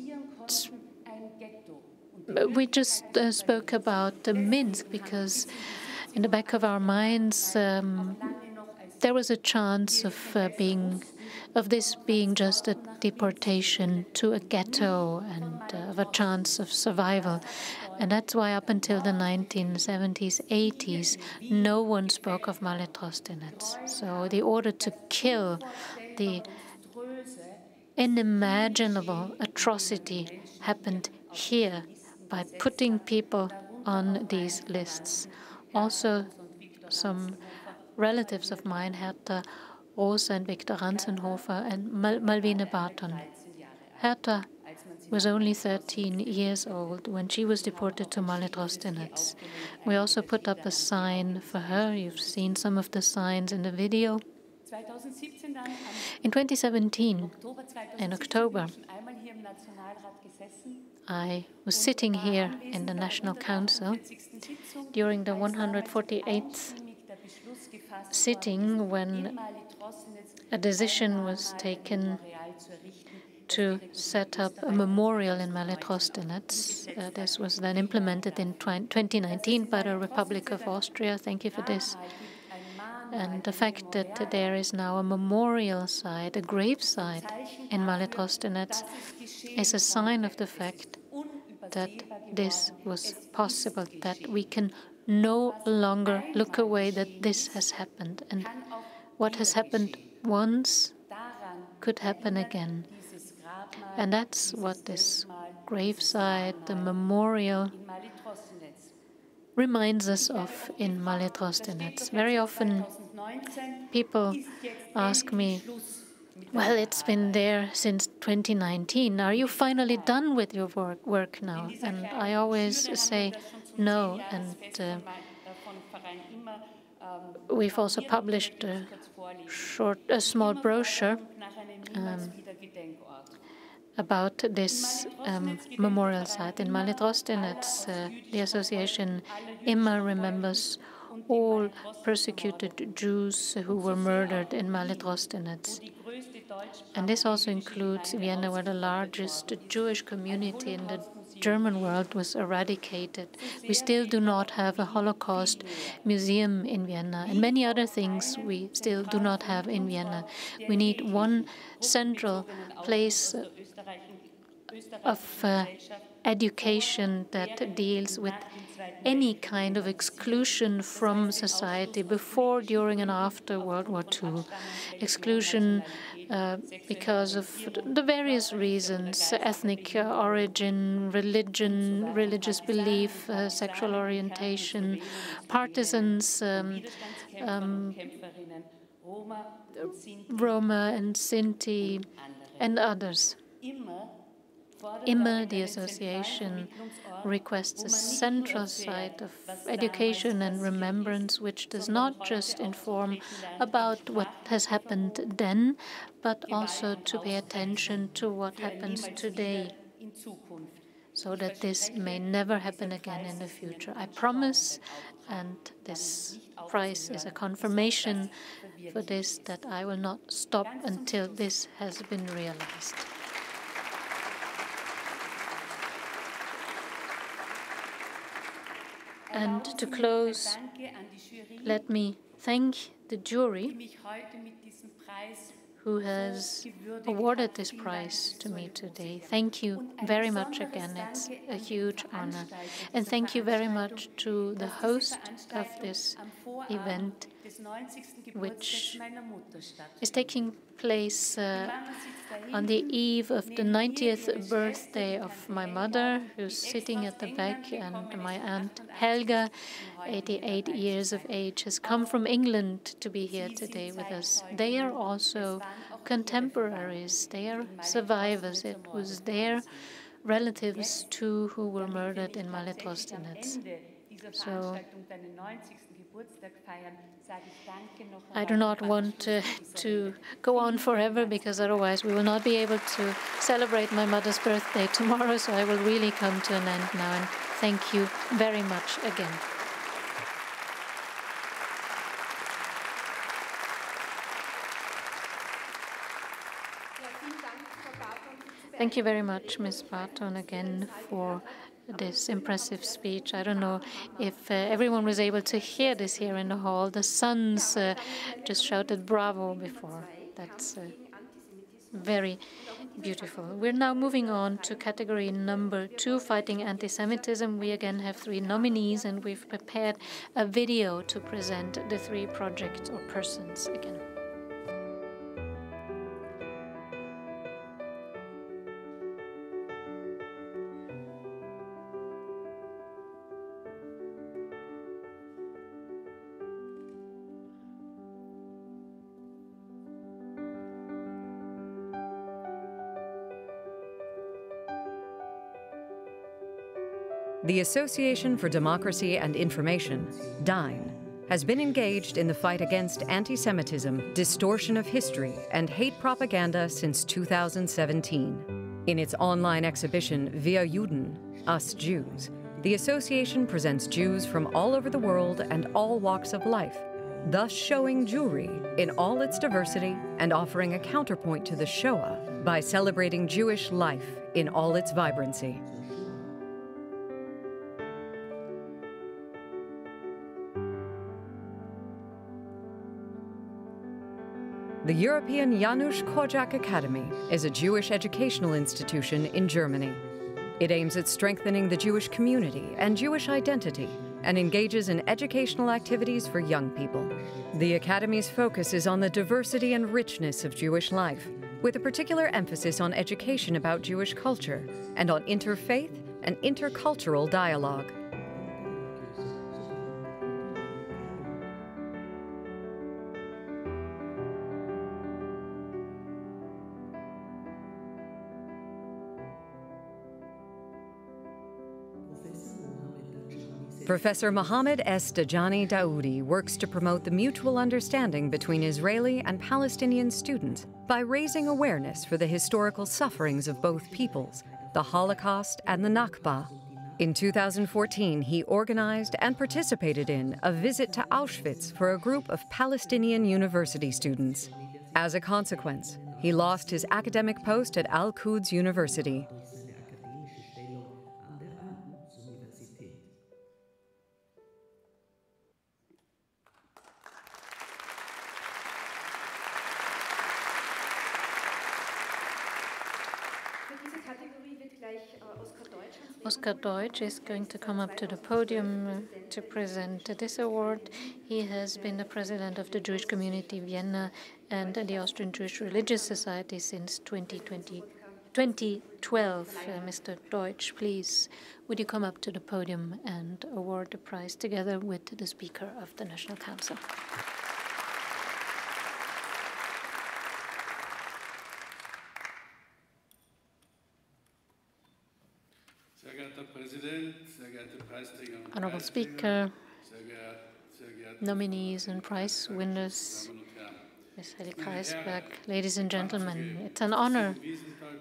We just spoke about Minsk because in the back of our minds, there was a chance of this being just a deportation to a ghetto and of a chance of survival. And that's why up until the 1970s, 80s, no one spoke of Mali Trostenetz. So the order to kill, the unimaginable atrocity happened here by putting people on these lists. Also, some relatives of mine, Hertha Rosa and Viktor Ranzenhofer and Malvine Barton. Hertha was only 13 years old when she was deported to Mali Trostenetz. We also put up a sign for her. You've seen some of the signs in the video. In 2017, in October, I was sitting here in the National Council during the 148th sitting when a decision was taken to set up a memorial in Malé-Trostenetz. This was then implemented in 2019 by the Republic of Austria. Thank you for this. And the fact that there is now a memorial site, a grave site in Malé-Trostenetz, is a sign of the fact that this was possible, that we can no longer look away that this has happened. And what has happened once could happen again. And that's what this gravesite, the memorial, reminds us of in Malé-Trostenetz. Very often people ask me, well, it's been there since 2019. Are you finally done with your work now? And I always say no. And we've also published a small brochure about this memorial site in Malé-Trostenetz. The association immer remembers all persecuted Jews who were murdered in Malé-Trostenetz. And this also includes Vienna, where the largest Jewish community in the German world was eradicated. We still do not have a Holocaust museum in Vienna, and many other things we still do not have in Vienna. We need one central place of education that deals with any kind of exclusion from society before, during, and after World War II. Exclusion because of the various reasons: ethnic origin, religion, religious belief, sexual orientation, partisans, Roma and Sinti, and others. Immer, the association, requests a central site of education and remembrance, which does not just inform about what has happened then, but also to pay attention to what happens today, so that this may never happen again in the future. I promise, and this prize is a confirmation for this, that I will not stop until this has been realized. And to close, let me thank the jury who has awarded this prize to me today. Thank you very much again. It's a huge honor. And thank you very much to the host of this event, which is taking place on the eve of the 90th birthday of my mother, who's sitting at the back, and my aunt Helga, 88 years of age, has come from England to be here today with us. They are also contemporaries. They are survivors. It was their relatives too who were murdered in Malé-Trostenetz. So I do not want to go on forever, because otherwise we will not be able to celebrate my mother's birthday tomorrow. So I will really come to an end now, and thank you very much again. Thank you very much, Ms. Barton, again for this impressive speech. I don't know if everyone was able to hear this here in the hall. The sons just shouted bravo before. That's very beautiful. We're now moving on to category number 2, fighting anti-Semitism. We again have 3 nominees, and we've prepared a video to present the 3 projects or persons again. The Association for Democracy and Information, DINE, has been engaged in the fight against anti-Semitism, distortion of history, and hate propaganda since 2017. In its online exhibition, Wir Juden, Us Jews, the association presents Jews from all over the world and all walks of life, thus showing Jewry in all its diversity and offering a counterpoint to the Shoah by celebrating Jewish life in all its vibrancy. The European Janusz Korczak Academy is a Jewish educational institution in Germany. It aims at strengthening the Jewish community and Jewish identity and engages in educational activities for young people. The Academy's focus is on the diversity and richness of Jewish life, with a particular emphasis on education about Jewish culture and on interfaith and intercultural dialogue. Professor Mohammed S. Dajani Daoudi works to promote the mutual understanding between Israeli and Palestinian students by raising awareness for the historical sufferings of both peoples, the Holocaust and the Nakba. In 2014, he organized and participated in a visit to Auschwitz for a group of Palestinian university students. As a consequence, he lost his academic post at Al-Quds University. Oskar Deutsch is going to come up to the podium to present this award. He has been the president of the Jewish Community Vienna and the Austrian Jewish Religious Society since 2012. Mr. Deutsch, please, would you come up to the podium and award the prize together with the Speaker of the National Council? Honorable Speaker, nominees and prize winners, Ms. Heidi Kreisberg, ladies and gentlemen, it's an honor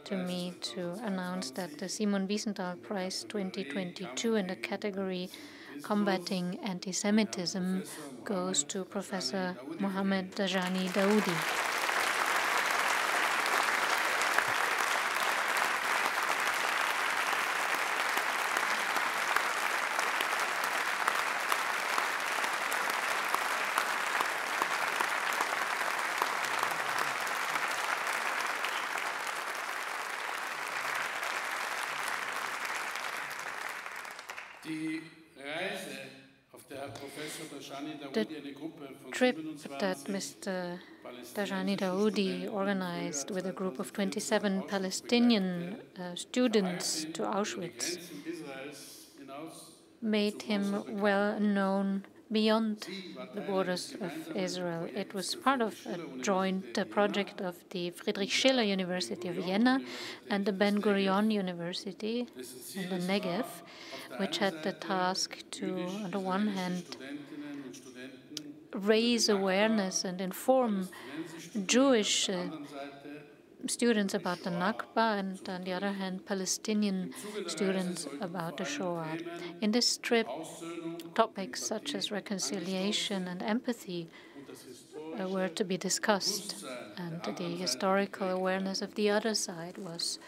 to me to announce that the Simon-Wiesenthal-Prize 2022 in the category Combating Anti-Semitism goes to Professor Mohammed Dajani Daoudi. The trip that Mr. Dajani Daoudi organized with a group of 27 Palestinian students to Auschwitz made him well known beyond the borders of Israel. It was part of a joint project of the Friedrich Schiller University of Vienna and the Ben Gurion University in the Negev, which had the task to, on the one hand, raise awareness and inform Jewish students about the Nakba and, on the other hand, Palestinian students about the Shoah. In this trip, topics such as reconciliation and empathy were to be discussed, and the historical awareness of the other side was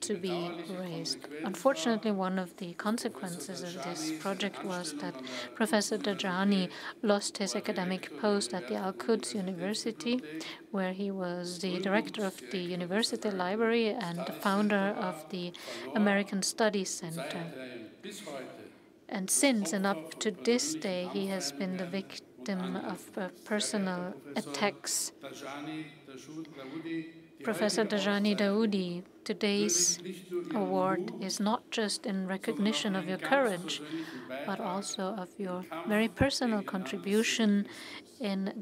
to be raised. Unfortunately, one of the consequences of this project was that Professor Dajani lost his academic post at the Al-Quds University, where he was the director of the university library and the founder of the American Studies Center. And since and up to this day, he has been the victim of personal attacks. Professor Dajani Daoudi, today's award is not just in recognition of your courage, but also of your very personal contribution in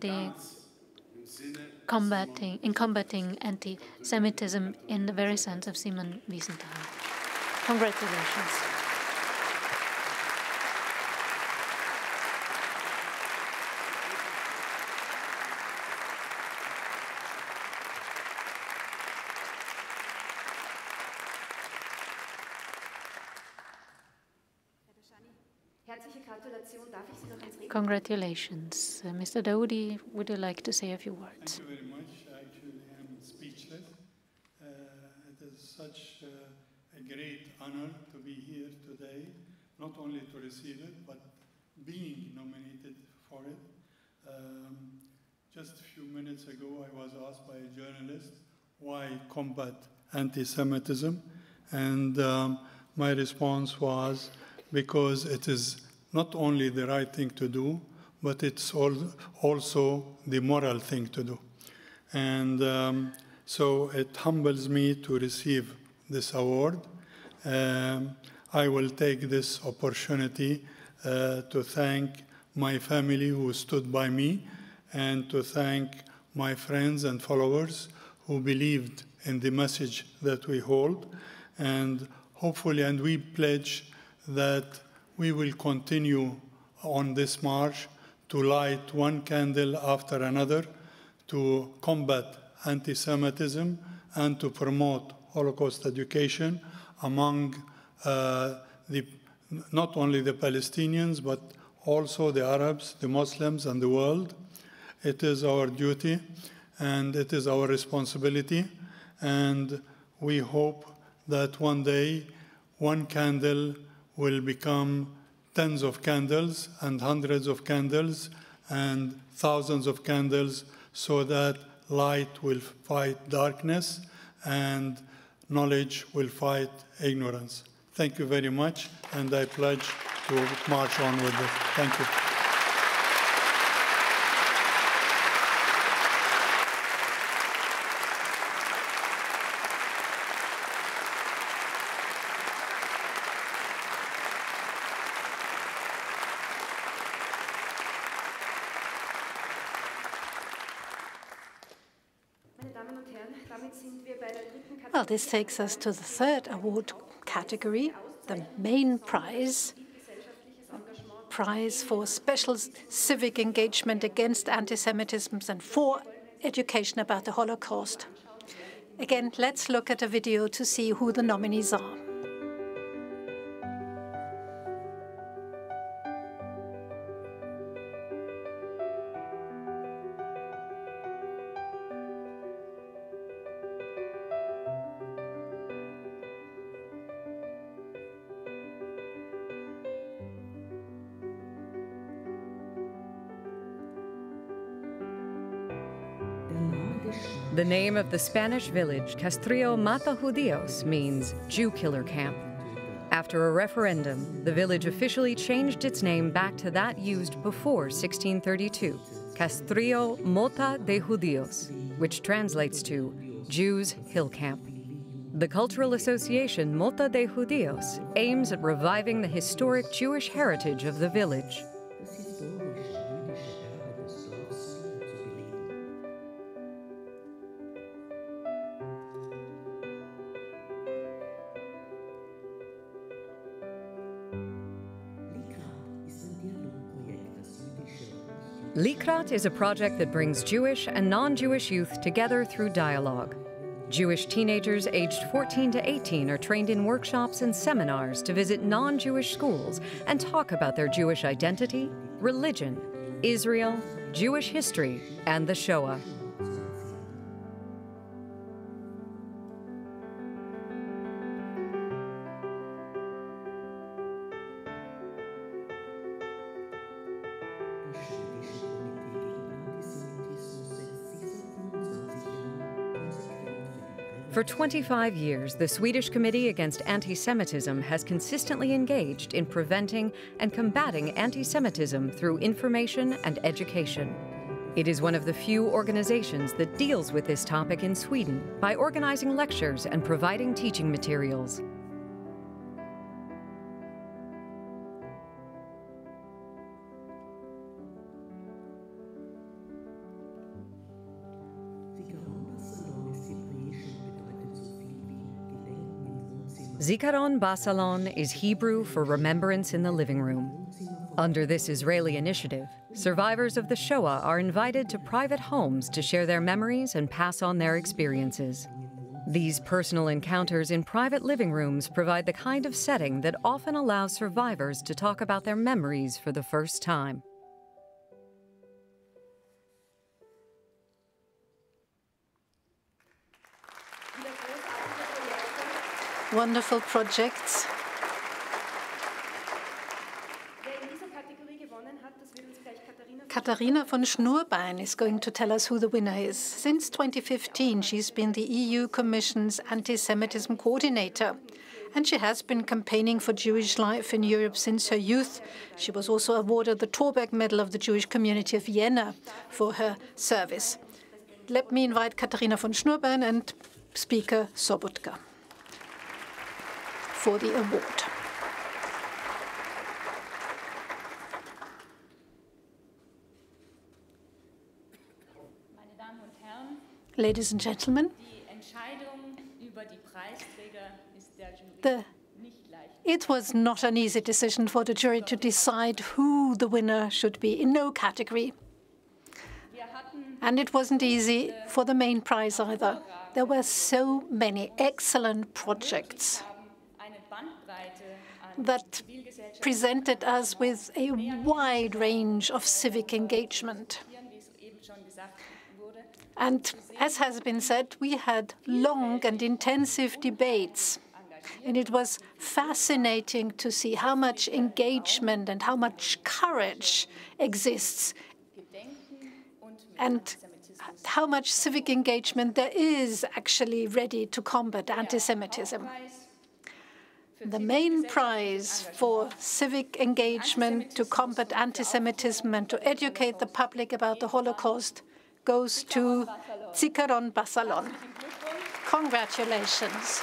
combating anti-Semitism in the very sense of Simon-Wiesenthal. Congratulations. Congratulations. Mr. Daoudi, would you like to say a few words? Thank you very much. Actually, I'm speechless. It is such a great honor to be here today, not only to receive it, but being nominated for it. Just a few minutes ago, I was asked by a journalist, why combat anti-Semitism? And my response was, because it is not only the right thing to do, but it's also the moral thing to do. And so it humbles me to receive this award. I will take this opportunity to thank my family who stood by me, and to thank my friends and followers who believed in the message that we hold. And hopefully, and we pledge that we will continue on this march to light one candle after another to combat anti-Semitism and to promote Holocaust education among not only the Palestinians, but also the Arabs, the Muslims, and the world. It is our duty and it is our responsibility, and we hope that one day one candle will become tens of candles and hundreds of candles and thousands of candles, so that light will fight darkness and knowledge will fight ignorance. Thank you very much, and I pledge to march on with this. Thank you. Well, this takes us to the third award category, the main prize, prize for special civic engagement against anti-Semitism and for education about the Holocaust. Again, let's look at a video to see who the nominees are. The name of the Spanish village, Castrillo Mata Judíos, means Jew Killer Camp. After a referendum, the village officially changed its name back to that used before 1632, Castrillo Mota de Judíos, which translates to Jews Hill Camp. The cultural association Mota de Judíos aims at reviving the historic Jewish heritage of the village. Likrat is a project that brings Jewish and non-Jewish youth together through dialogue. Jewish teenagers aged 14 to 18 are trained in workshops and seminars to visit non-Jewish schools and talk about their Jewish identity, religion, Israel, Jewish history, and the Shoah. For 25 years, the Swedish Committee Against Anti-Semitism has consistently engaged in preventing and combating anti-Semitism through information and education. It is one of the few organizations that deals with this topic in Sweden by organizing lectures and providing teaching materials. Zikaron Basalon is Hebrew for remembrance in the living room. Under this Israeli initiative, survivors of the Shoah are invited to private homes to share their memories and pass on their experiences. These personal encounters in private living rooms provide the kind of setting that often allows survivors to talk about their memories for the first time. Wonderful projects. Katharina von Schnurbein is going to tell us who the winner is. Since 2015, she's been the EU Commission's anti-Semitism coordinator, and she has been campaigning for Jewish life in Europe since her youth. She was also awarded the Torberg Medal of the Jewish Community of Vienna for her service. Let me invite Katharina von Schnurbein and Speaker Sobotka for the award. Ladies and gentlemen, it was not an easy decision for the jury to decide who the winner should be in no category. And it wasn't easy for the main prize either. There were so many excellent projects that presented us with a wide range of civic engagement. And as has been said, we had long and intensive debates. And it was fascinating to see how much engagement and how much courage exists, and how much civic engagement there is actually ready to combat anti-Semitism. The main prize for civic engagement to combat anti-Semitism and to educate the public about the Holocaust goes to Zikaron Basalon. Congratulations.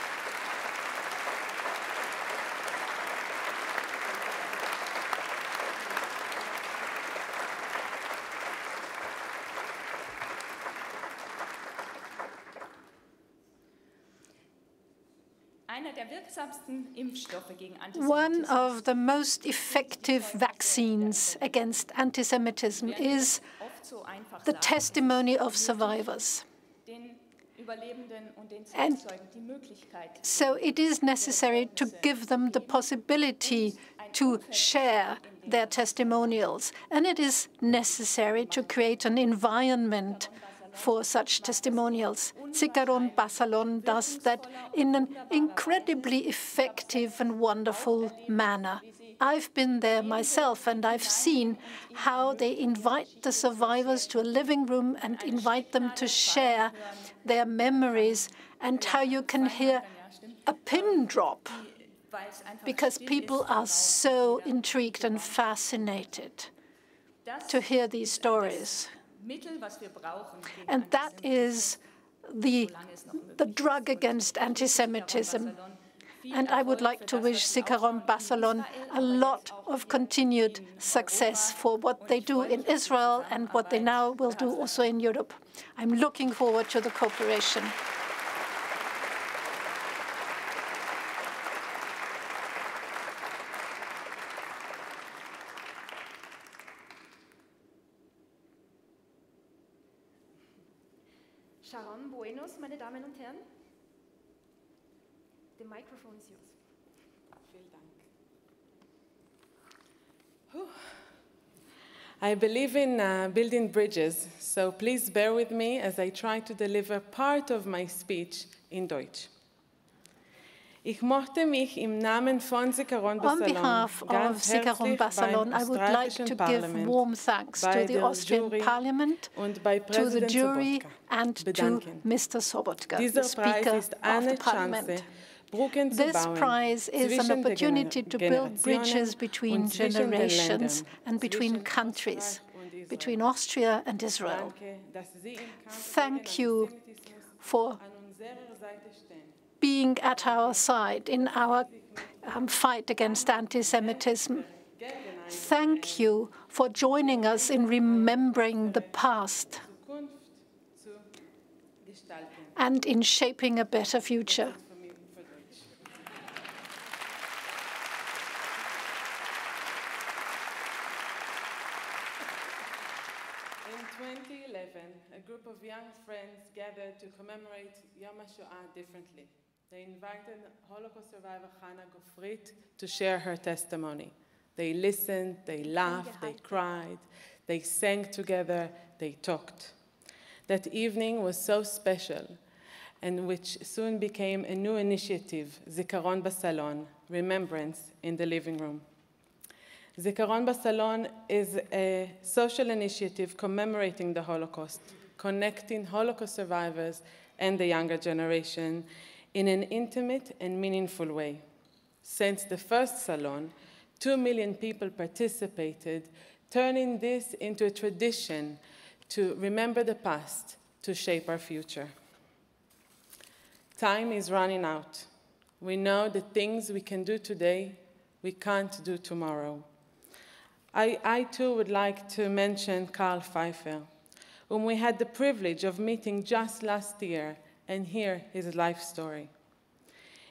One of the most effective vaccines against anti-Semitism is the testimony of survivors. And so it is necessary to give them the possibility to share their testimonials. And it is necessary to create an environment for such testimonials. Zikaron Basalon does that in an incredibly effective and wonderful manner. I've been there myself, and I've seen how they invite the survivors to a living room and invite them to share their memories, and how you can hear a pin drop because people are so intrigued and fascinated to hear these stories. And that is the drug against anti-Semitism. And I would like to wish Zikaron Basalon a lot of continued success for what they do in Israel and what they now will do also in Europe. I'm looking forward to the cooperation. Sharon Buenos, meine Damen und Herren. The microphone is yours. Vielen Dank. I believe in building bridges, so please bear with me as I try to deliver part of my speech in Deutsch. Ich möchte mich im Namen von Zikaron Basalon On behalf of Zikaron Basalon, I would like to give warm thanks to the Austrian Parliament, to the jury, and to Mr. Sobotka, the Speaker of the Parliament. This prize is an opportunity to build bridges between generations and between countries, between Austria and Israel. Thank you for being at our side in our fight against anti-Semitism. Thank you for joining us in remembering the past and in shaping a better future. In 2011, a group of young friends gathered to commemorate Yom HaShoah differently. They invited Holocaust survivor Hannah Gofrit to share her testimony. They listened, they laughed, they cried, they sang together, they talked. That evening was so special, and which soon became a new initiative, Zikaron Basalon, Remembrance in the Living Room. Zikaron Basalon is a social initiative commemorating the Holocaust, connecting Holocaust survivors and the younger generation in an intimate and meaningful way. Since the first Salon, 2 million people participated, turning this into a tradition to remember the past, to shape our future. Time is running out. We know the things we can do today, we can't do tomorrow. I too would like to mention Karl Pfeiffer, whom we had the privilege of meeting just last year and hear his life story.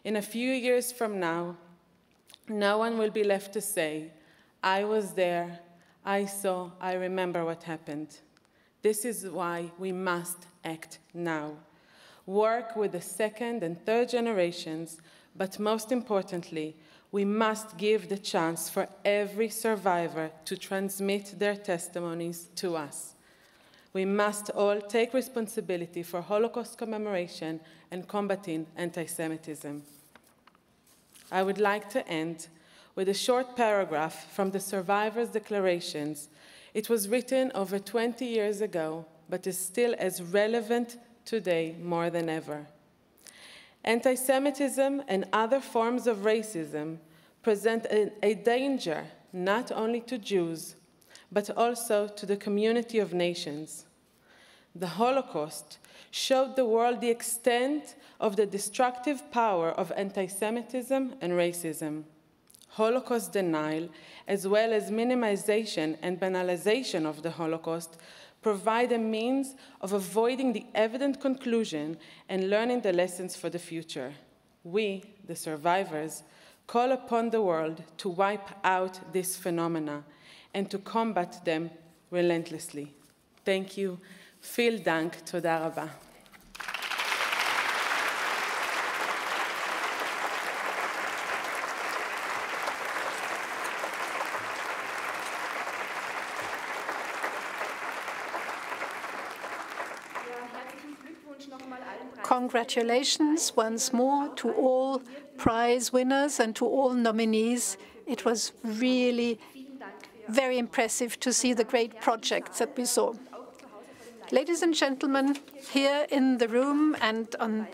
In a few years from now, no one will be left to say, I was there, I saw, I remember what happened. This is why we must act now. Work with the second and third generations, but most importantly, we must give the chance for every survivor to transmit their testimonies to us. We must all take responsibility for Holocaust commemoration and combating anti-Semitism. I would like to end with a short paragraph from the Survivors' Declarations. It was written over 20 years ago, but is still as relevant today more than ever. Anti-Semitism and other forms of racism present a danger not only to Jews, but also to the community of nations. The Holocaust showed the world the extent of the destructive power of anti-Semitism and racism. Holocaust denial, as well as minimization and banalization of the Holocaust, provide a means of avoiding the evident conclusion and learning the lessons for the future. We, the survivors, call upon the world to wipe out this phenomena and to combat them relentlessly. Thank you. Vielen Dank. Toda rabba. Congratulations once more to all prize winners and to all nominees. It was really very impressive to see the great projects that we saw. Ladies and gentlemen, here in the room and on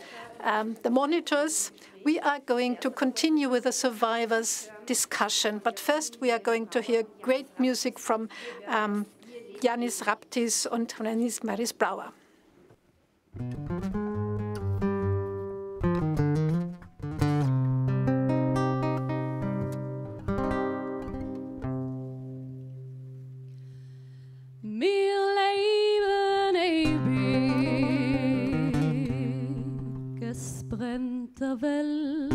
the monitors, we are going to continue with the survivors' discussion. But first, we are going to hear great music from Yanis Raptis and Renis Maris Brauer. Der Welt.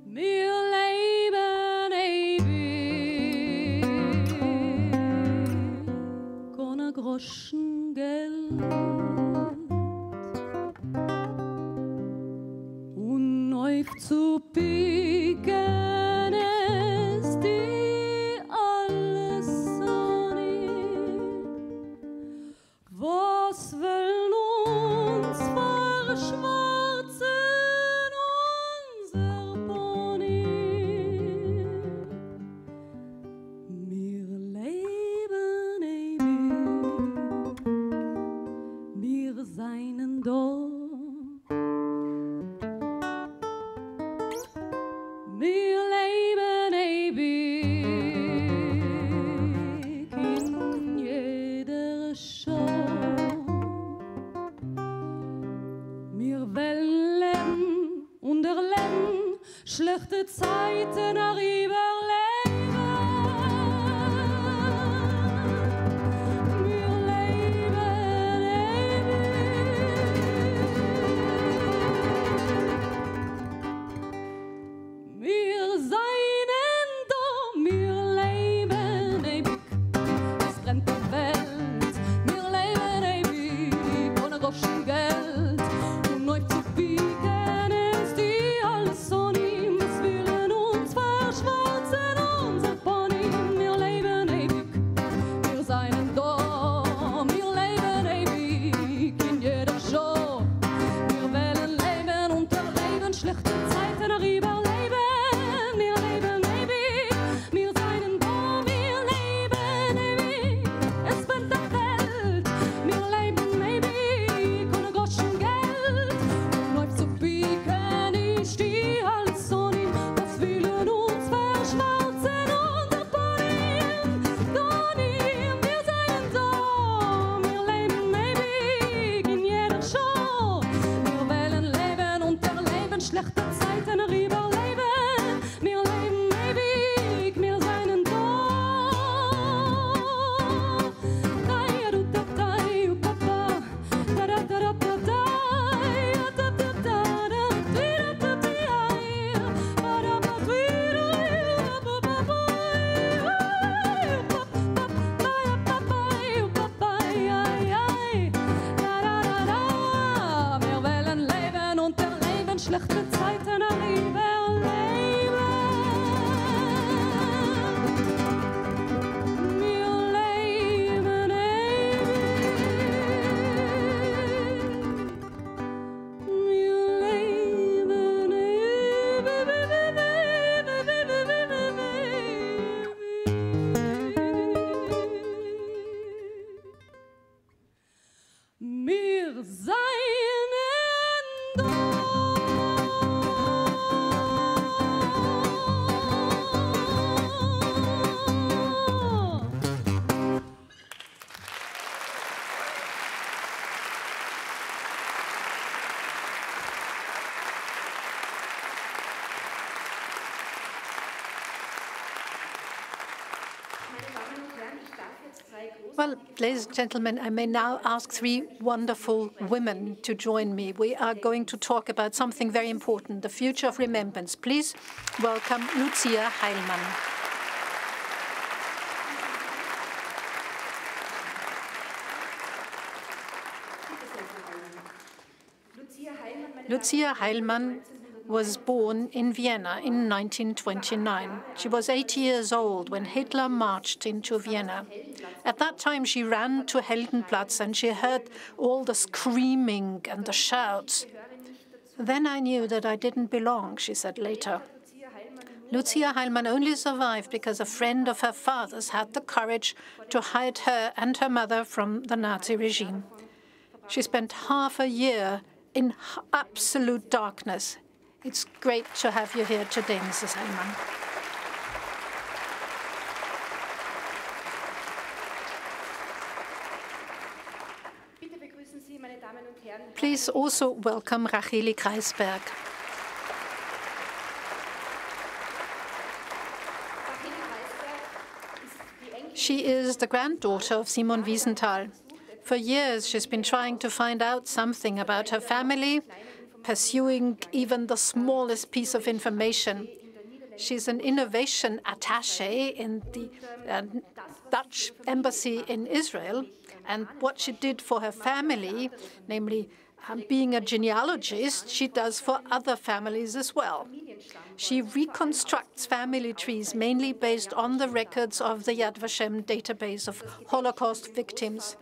Wir leben ewig, ohne Groschen Geld. Und aufzupicken ist die alles so nicht. Was will schlechte Zeiten auch überleben. Wir leben ewig. Wir seien da, wir leben ewig. schlechte Zeiten überleben. Wir leben ewig, wir seien da. Schlechte Zeiten überleben. Wir leben ewig. Wir leben ewig. Wir seien da. Well, ladies and gentlemen, I may now ask three wonderful women to join me. We are going to talk about something very important, the future of remembrance. Please welcome Lucia Heilmann. Lucia Heilmann was born in Vienna in 1929. She was 8 years old when Hitler marched into Vienna. At that time, she ran to Heldenplatz and she heard all the screaming and the shouts. Then I knew that I didn't belong, she said later. Lucia Heilmann only survived because a friend of her father's had the courage to hide her and her mother from the Nazi regime. She spent half a year in absolute darkness. It's great to have you here today, Mrs. Heilmann. Please also welcome Racheli Kreisberg. She is the granddaughter of Simon-Wiesenthal. For years, she's been trying to find out something about her family, pursuing even the smallest piece of information. She's an innovation attaché in the Dutch embassy in Israel. And what she did for her family, namely being a genealogist, she does for other families as well. She reconstructs family trees mainly based on the records of the Yad Vashem database of Holocaust victims.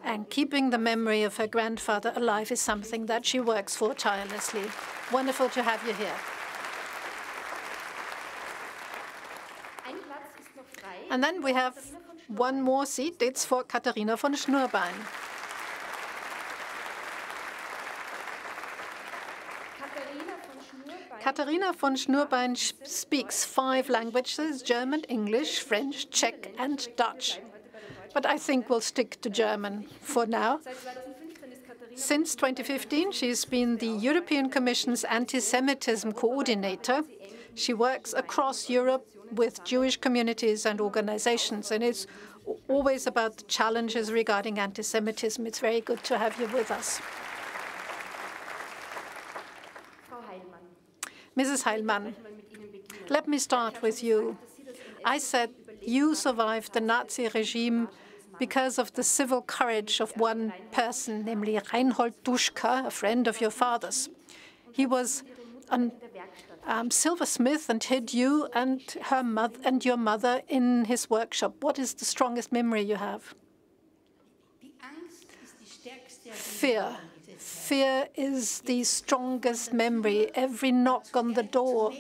And keeping the memory of her grandfather alive is something that she works for tirelessly. Wonderful to have you here. And then we have one more seat. It's for Katharina von Schnurbein. Katharina von Schnurbein speaks 5 languages: German, English, French, Czech, and Dutch. But I think we'll stick to German for now. Since 2015, she's been the European Commission's Anti-Semitism coordinator. She works across Europe with Jewish communities and organizations, and it's always about the challenges regarding anti-Semitism. It's very good to have you with us. Mrs. Heilmann, let me start with you. I said you survived the Nazi regime because of the civil courage of one person, namely Reinhold Duschka, a friend of your father's. He was a silversmith and hid you and your mother in his workshop. What is the strongest memory you have? Fear. Fear is the strongest memory. Every knock on the door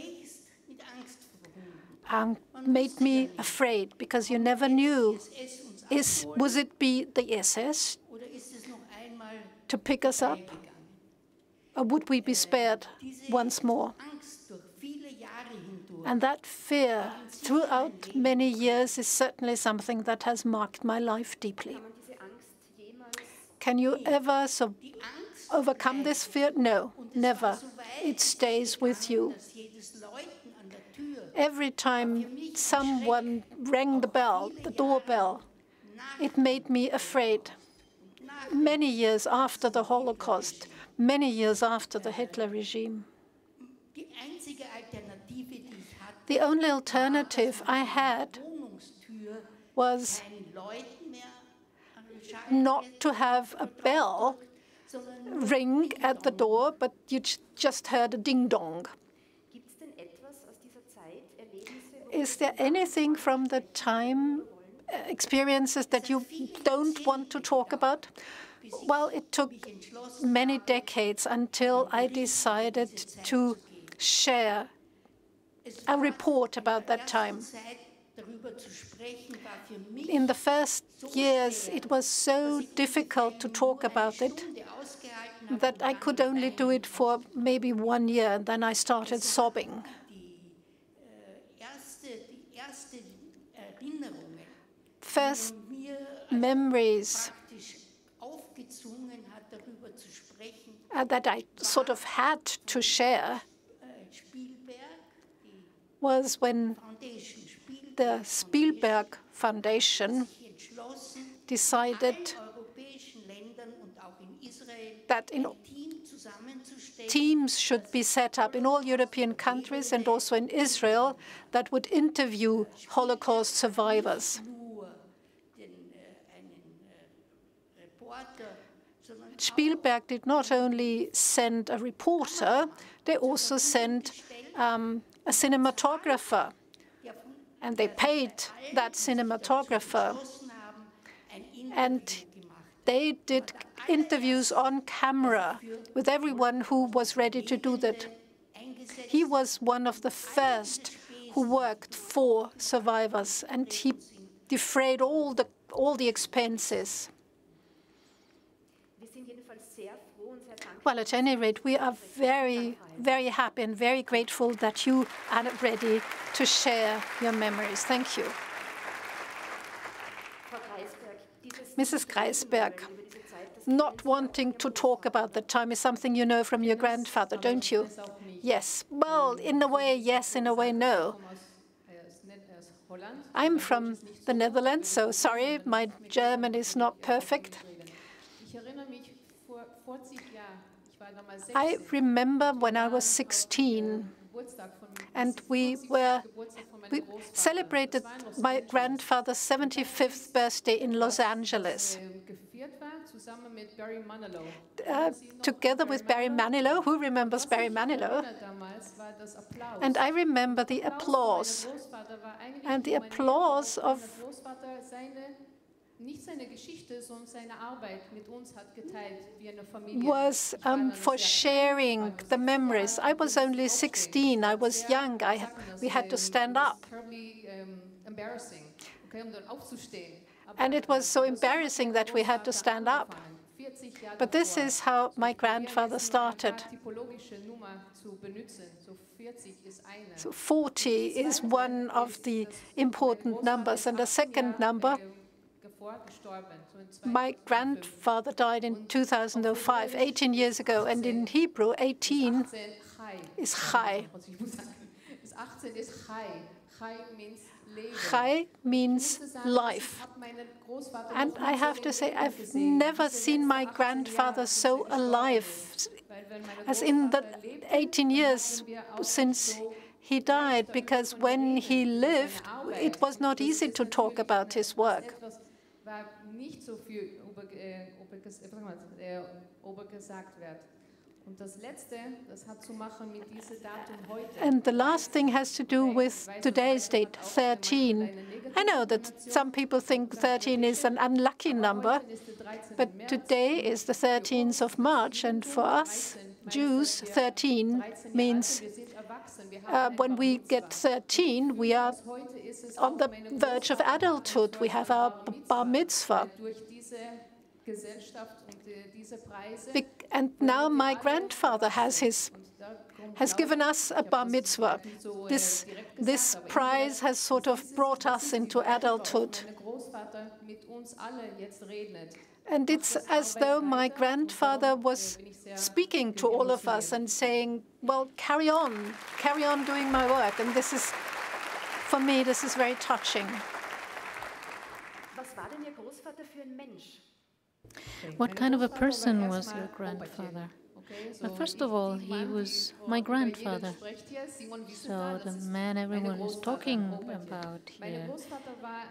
made me afraid because you never knew. Was it be the SS to pick us up? Or would we be spared once more? And that fear throughout many years is certainly something that has marked my life deeply. Can you ever overcome this fear? No, never. it stays with you. Every time someone rang the bell, the doorbell, it made me afraid. Many years after the Holocaust, many years after the Hitler regime. The only alternative I had was not to have a bell ring at the door, but you just heard a ding-dong. Is there anything from the time, experiences that you don't want to talk about? Well, it took many decades until I decided to share a report about that time. In the first years, it was so difficult to talk about it that I could only do it for maybe 1 year, and then I started sobbing. First memories that I sort of had to share was when the Spielberg Foundation decided that teams should be set up in all European countries and also in Israel that would interview Holocaust survivors. Spielberg did not only send a reporter, they also sent a cinematographer. And they paid that cinematographer. And they did interviews on camera with everyone who was ready to do that. He was one of the first who worked for survivors, and he defrayed all the expenses. Well, at any rate, we are very, very happy and very grateful that you are ready to share your memories. Thank you. Mrs. Kreisberg, not wanting to talk about the time is something you know from your grandfather, don't you? Yes. Well, in a way, yes, in a way, no. I'm from the Netherlands, so sorry, my German is not perfect. I remember when I was 16, and we celebrated my grandfather's 75th birthday in Los Angeles. Together with Barry Manilow. Who remembers Barry Manilow? And I remember the applause. And the applause of was for sharing the memories. I was only 16. I was young. We had to stand up. And it was so embarrassing that we had to stand up. But this is how my grandfather started. So 40 is one of the important numbers. And the second number, my grandfather died in 2005, 18 years ago. And in Hebrew, 18 is chai. Chai means life. And I have to say, I've never seen my grandfather so alive as in the 18 years since he died, because when he lived, it was not easy to talk about his work. And the last thing has to do with today's date, 13. I know that some people think 13 is an unlucky number, but today is the 13th of March, and for us Jews, 13 means when we get 13, we are on the verge of adulthood. We have our bar mitzvah. And now my grandfather has given us a bar mitzvah. This prize has sort of brought us into adulthood. And it's as though my grandfather was speaking to all of us and saying, well, carry on doing my work. And this is, for me, this is very touching. What kind of a person was your grandfather? Well, first of all, he was my grandfather. So the man everyone is talking about here,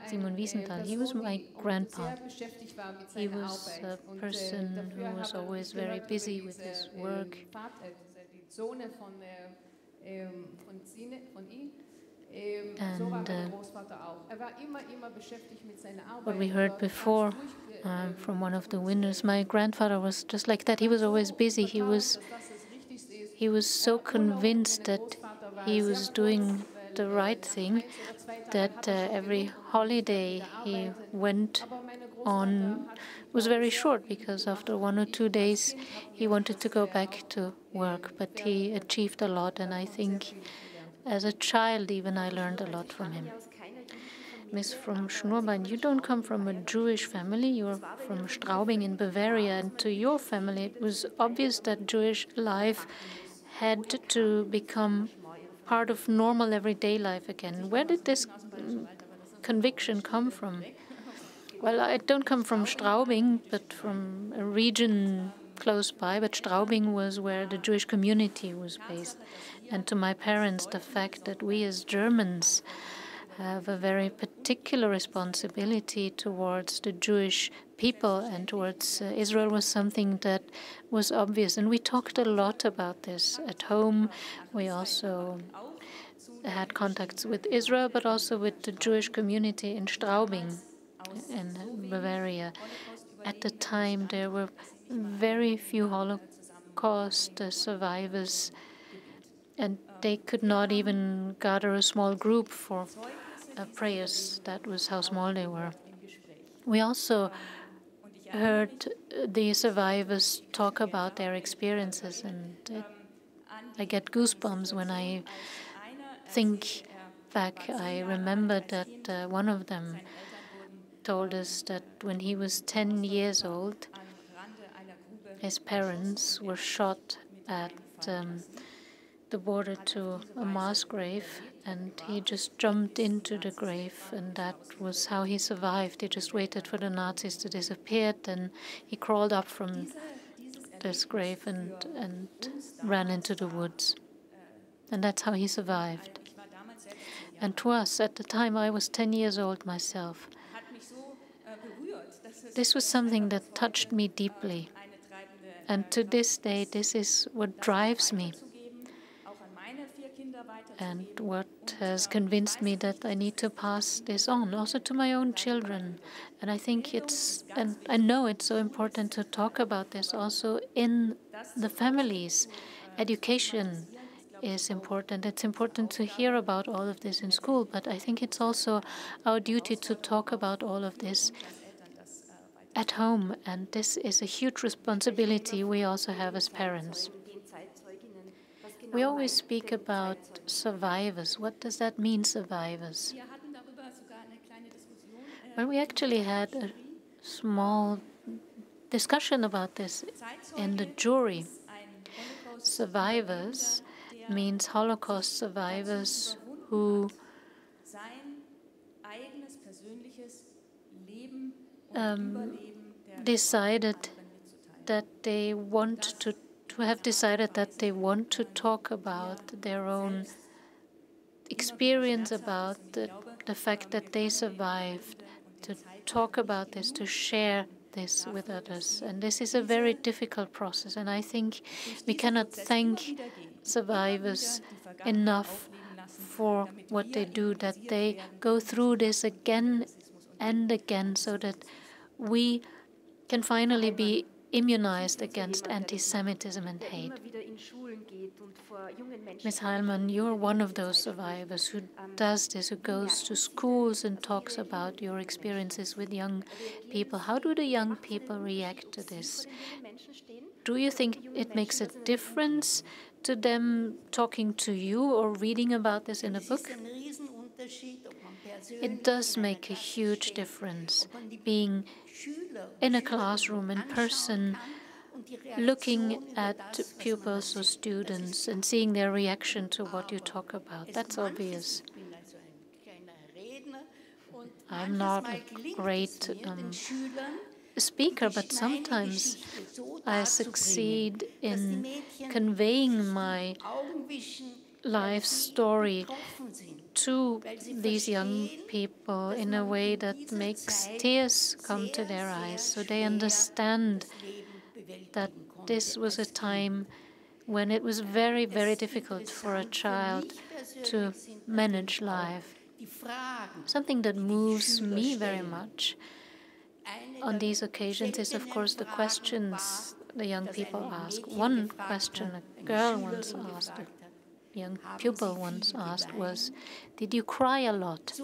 Simon-Wiesenthal, he was my grandpa. He was a person who was always very busy with his work. And what we heard before from one of the winners, my grandfather was just like that. He was always busy. He was so convinced that he was doing the right thing that every holiday he went on was very short, because after 1 or 2 days he wanted to go back to work. But he achieved a lot, and I think as a child even I learned a lot from him. Miss from Schnurbein, you don't come from a Jewish family, you're from Straubing in Bavaria, and to your family it was obvious that Jewish life had to become part of normal everyday life again. Where did this conviction come from? Well, I don't come from Straubing, but from a region close by, but Straubing was where the Jewish community was based. And to my parents, the fact that we as Germans have a very particular responsibility towards the Jewish people and towards Israel was something that was obvious. And we talked a lot about this at home. We also had contacts with Israel, but also with the Jewish community in Straubing in Bavaria. At the time, there were very few Holocaust survivors, and they could not even gather a small group for prayers. That was how small they were. We also heard the survivors talk about their experiences, and I get goosebumps when I think back. I remember that one of them told us that when he was 10 years old, his parents were shot at the border to a mass grave, and he just jumped into the grave, and that was how he survived. He just waited for the Nazis to disappear, and he crawled up from this grave and ran into the woods. And that's how he survived. And to us, at the time, I was 10 years old myself. This was something that touched me deeply. And to this day, this is what drives me and what has convinced me that I need to pass this on, also to my own children. And I think and I know it's so important to talk about this also in the families. Education is important. It's important to hear about all of this in school, but I think it's also our duty to talk about all of this at home, and this is a huge responsibility we also have as parents. We always speak about survivors. What does that mean, survivors? Well, we actually had a small discussion about this in the jury. Survivors means Holocaust survivors who decided that they want to talk about their own experience, about the fact that they survived, to talk about this, to share this with others. And this is a very difficult process, and I think we cannot thank survivors enough for what they do, that they go through this again and again so that we can finally be immunized against anti-Semitism and hate. Ms. Heilmann, you're one of those survivors who does this, who goes to schools and talks about your experiences with young people. How do the young people react to this? Do you think it makes a difference to them talking to you or reading about this in a book? it does make a huge difference being in a classroom in person, looking at pupils or students and seeing their reaction to what you talk about. That's obvious. I'm not a great speaker, but sometimes I succeed in conveying my life story to these young people in a way that makes tears come to their eyes, so they understand that this was a time when it was very, very difficult for a child to manage life. Something that moves me very much on these occasions is, of course, the questions the young people ask. One question a girl once asked, a young pupil once asked, was, "Did you cry a lot?"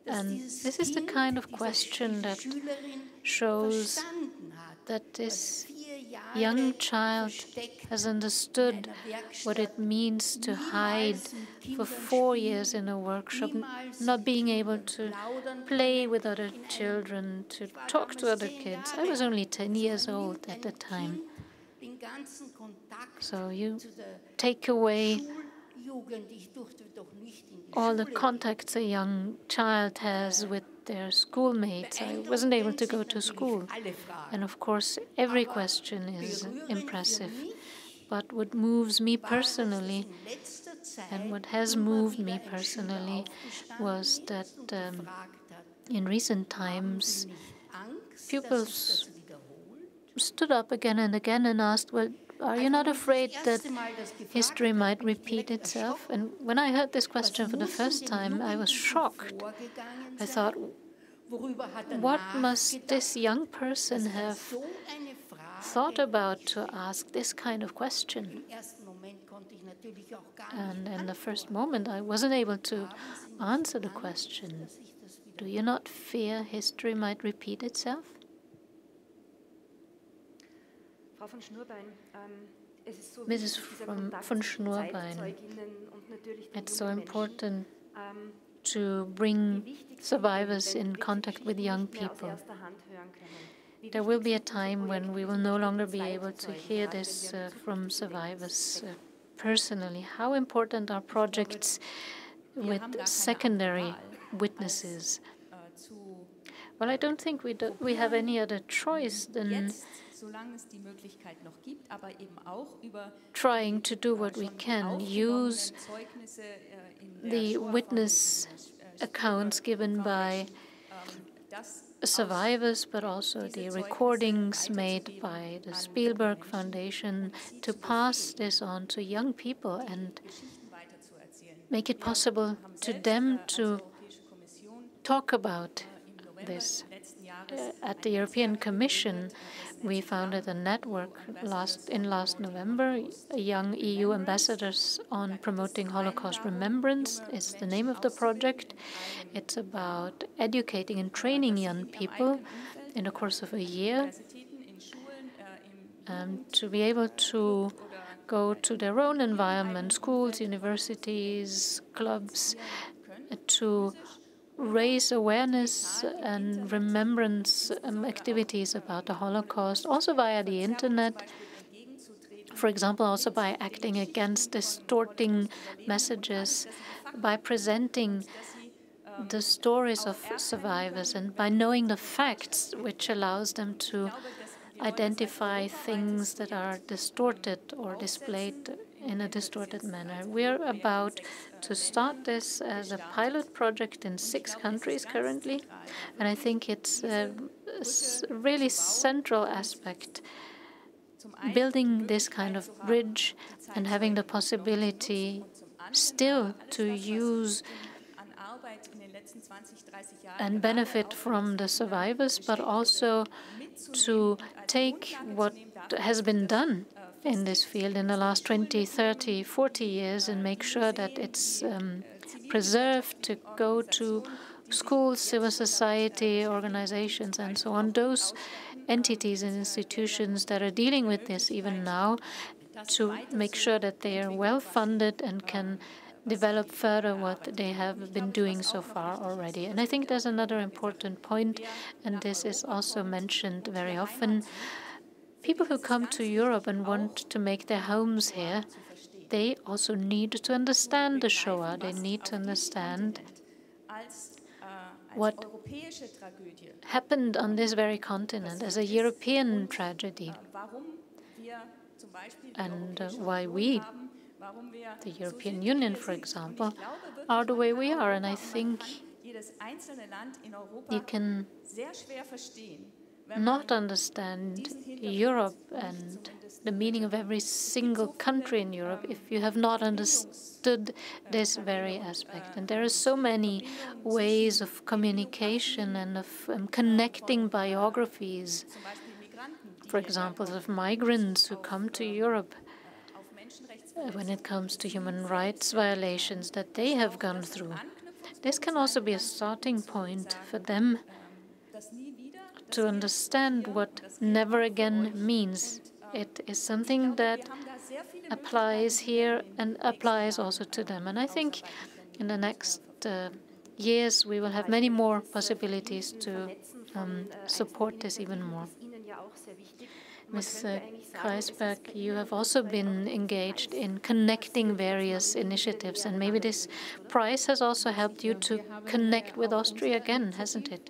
And this is the kind of question that shows that this young child has understood what it means to hide for 4 years in a workshop, not being able to play with other children, to talk to other kids. I was only 10 years old at the time. So you take away all the contacts a young child has with their schoolmates. I wasn't able to go to school. And of course, every question is impressive. But what moves me personally, and what has moved me personally, was that in recent times, pupils stood up again and again and asked, "Well, are you not afraid that history might repeat itself?" And when I heard this question for the first time, I was shocked. I thought, what must this young person have thought about to ask this kind of question? And in the first moment, I wasn't able to answer the question. Do you not fear history might repeat itself? Mrs. von Schnurbein, it's so important to bring survivors in contact with young people. There will be a time when we will no longer be able to hear this from survivors personally. How important are projects with secondary witnesses? Well, I don't think we have any other choice than trying to do what we can, use the witness accounts given by survivors, but also the recordings made by the Spielberg Foundation, to pass this on to young people and make it possible to them to talk about this. At the European Commission, we founded a network last November, Young EU Ambassadors on Promoting Holocaust Remembrance is the name of the project. It's about educating and training young people in the course of a year to be able to go to their own environment, schools, universities, clubs, to raise awareness and remembrance activities about the Holocaust, also via the internet. For example, also by acting against distorting messages, by presenting the stories of survivors, and by knowing the facts, which allows them to identify things that are distorted or displayed in a distorted manner. We're about to start this as a pilot project in 6 countries currently, and I think it's a really central aspect, building this kind of bridge and having the possibility still to use and benefit from the survivors, but also to take what has been done in this field in the last 20, 30, 40 years and make sure that it's preserved, to go to schools, civil society organizations, and so on, those entities and institutions that are dealing with this even now, to make sure that they are well funded and can develop further what they have been doing so far already. And I think there's another important point, and this is also mentioned very often. People who come to Europe and want to make their homes here, they also need to understand the Shoah. They need to understand what happened on this very continent as a European tragedy, and why we, the European Union, for example, are the way we are. And I think you can not understand Europe and the meaning of every single country in Europe if you have not understood this very aspect. And there are so many ways of communication and of connecting biographies, for example, of migrants who come to Europe when it comes to human rights violations that they have gone through. This can also be a starting point for them to understand what never again means. It is something that applies here and applies also to them. And I think in the next years we will have many more possibilities to support this even more. Ms. Kreisberg, you have also been engaged in connecting various initiatives, and maybe this prize has also helped you to connect with Austria again, hasn't it?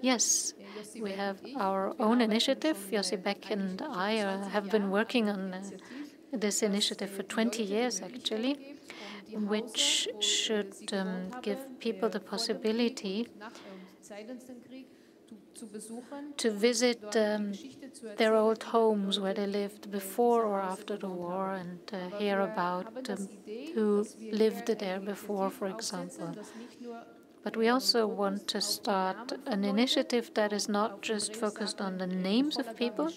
Yes, we have our own initiative. Josi Beck and I have been working on this initiative for 20 years, actually, which should give people the possibility to visit their old homes where they lived before or after the war and hear about who lived there before, for example. But we also want to start an initiative that is not just focused on the names of people.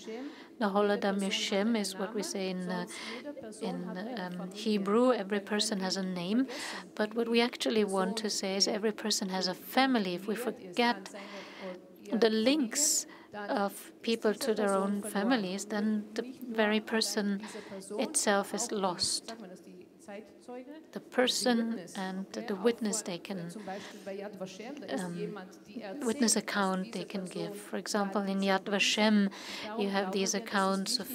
The Holadam Yeshem is what we say in Hebrew. Every person has a name. But what we actually want to say is every person has a family. If we forget the links of people to their own families, then the very person itself is lost. The person and the witness they can witness account they can give. For example, in Yad Vashem, you have these accounts of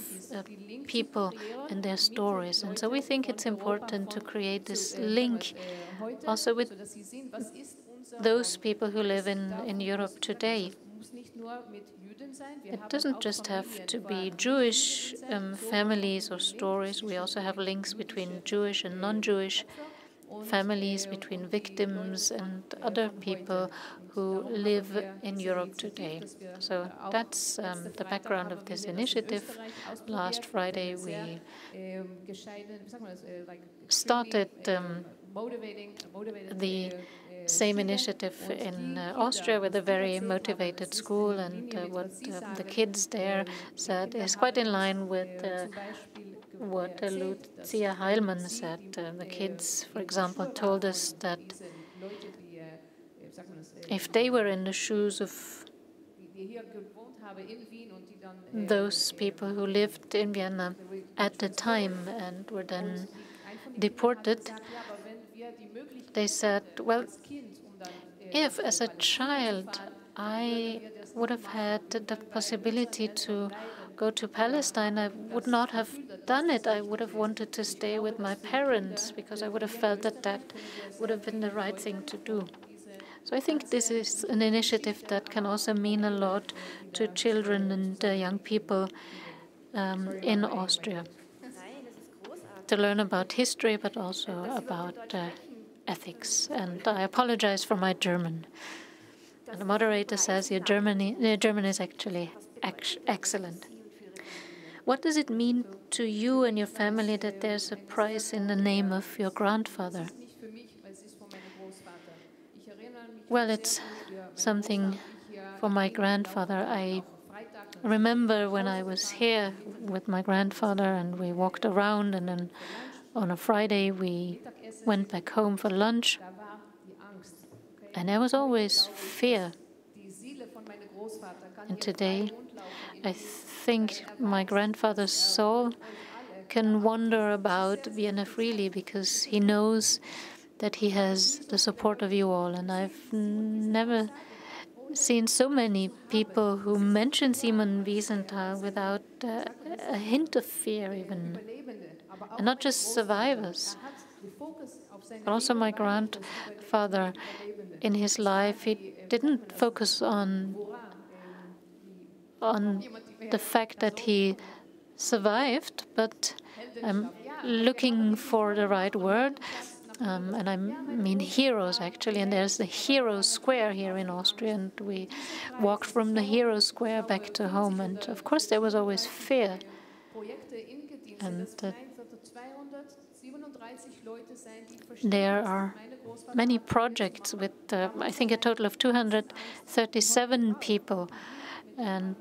people and their stories, and so we think it's important to create this link also with those people who live in Europe today. It doesn't just have to be Jewish families or stories. We also have links between Jewish and non-Jewish families, between victims and other people who live in Europe today. So that's the background of this initiative. Last Friday we started the same initiative in Austria with a very motivated school, and what the kids there said is quite in line with what Lucia Heilmann said. The kids, for example, told us that if they were in the shoes of those people who lived in Vienna at the time and were then deported, they said, well, if as a child I would have had the possibility to go to Palestine, I would not have done it. I would have wanted to stay with my parents because I would have felt that that would have been the right thing to do. So I think this is an initiative that can also mean a lot to children and young people in Austria, to learn about history, but also about ethics. And I apologize for my German. And the moderator says your German is actually excellent. What does it mean to you and your family that there's a prize in the name of your grandfather? Well, it's something for my grandfather. I remember when I was here with my grandfather and we walked around, and then on a Friday we went back home for lunch, and there was always fear. And today I think my grandfather's soul can wander about Vienna freely because he knows that he has the support of you all. And I've never seen so many people who mention Simon-Wiesenthal without a hint of fear even. And not just survivors, but also my grandfather in his life. He didn't focus on the fact that he survived, but I'm looking for the right word. And I mean heroes, actually. And there's the Hero Square here in Austria, and we walked from the Hero Square back to home. And of course, there was always fear. And there are many projects with, I think, a total of 237 people. And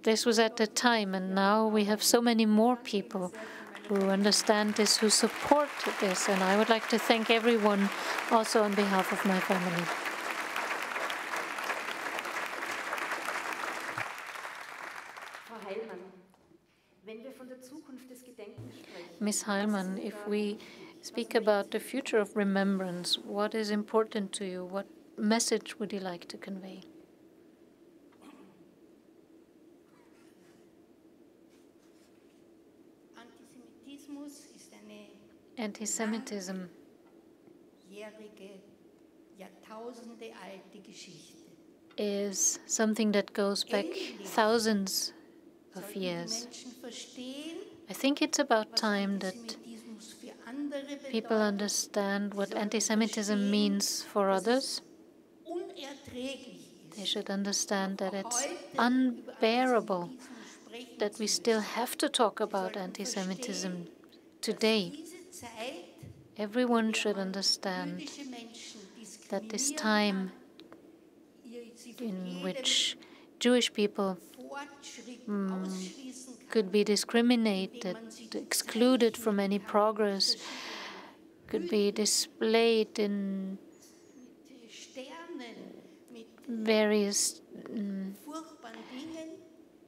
this was at the time, and now we have so many more people who understand this, who support this. And I would like to thank everyone also on behalf of my family. Ms. Heilmann, if we speak about the future of remembrance, what is important to you? What message would you like to convey? Anti-Semitism is something that goes back thousands of years. I think it's about time that people understand what anti-Semitism means for others. They should understand that it's unbearable that we still have to talk about anti-Semitism today. Everyone should understand that this time in which Jewish people could be discriminated, excluded from any progress, could be displayed in various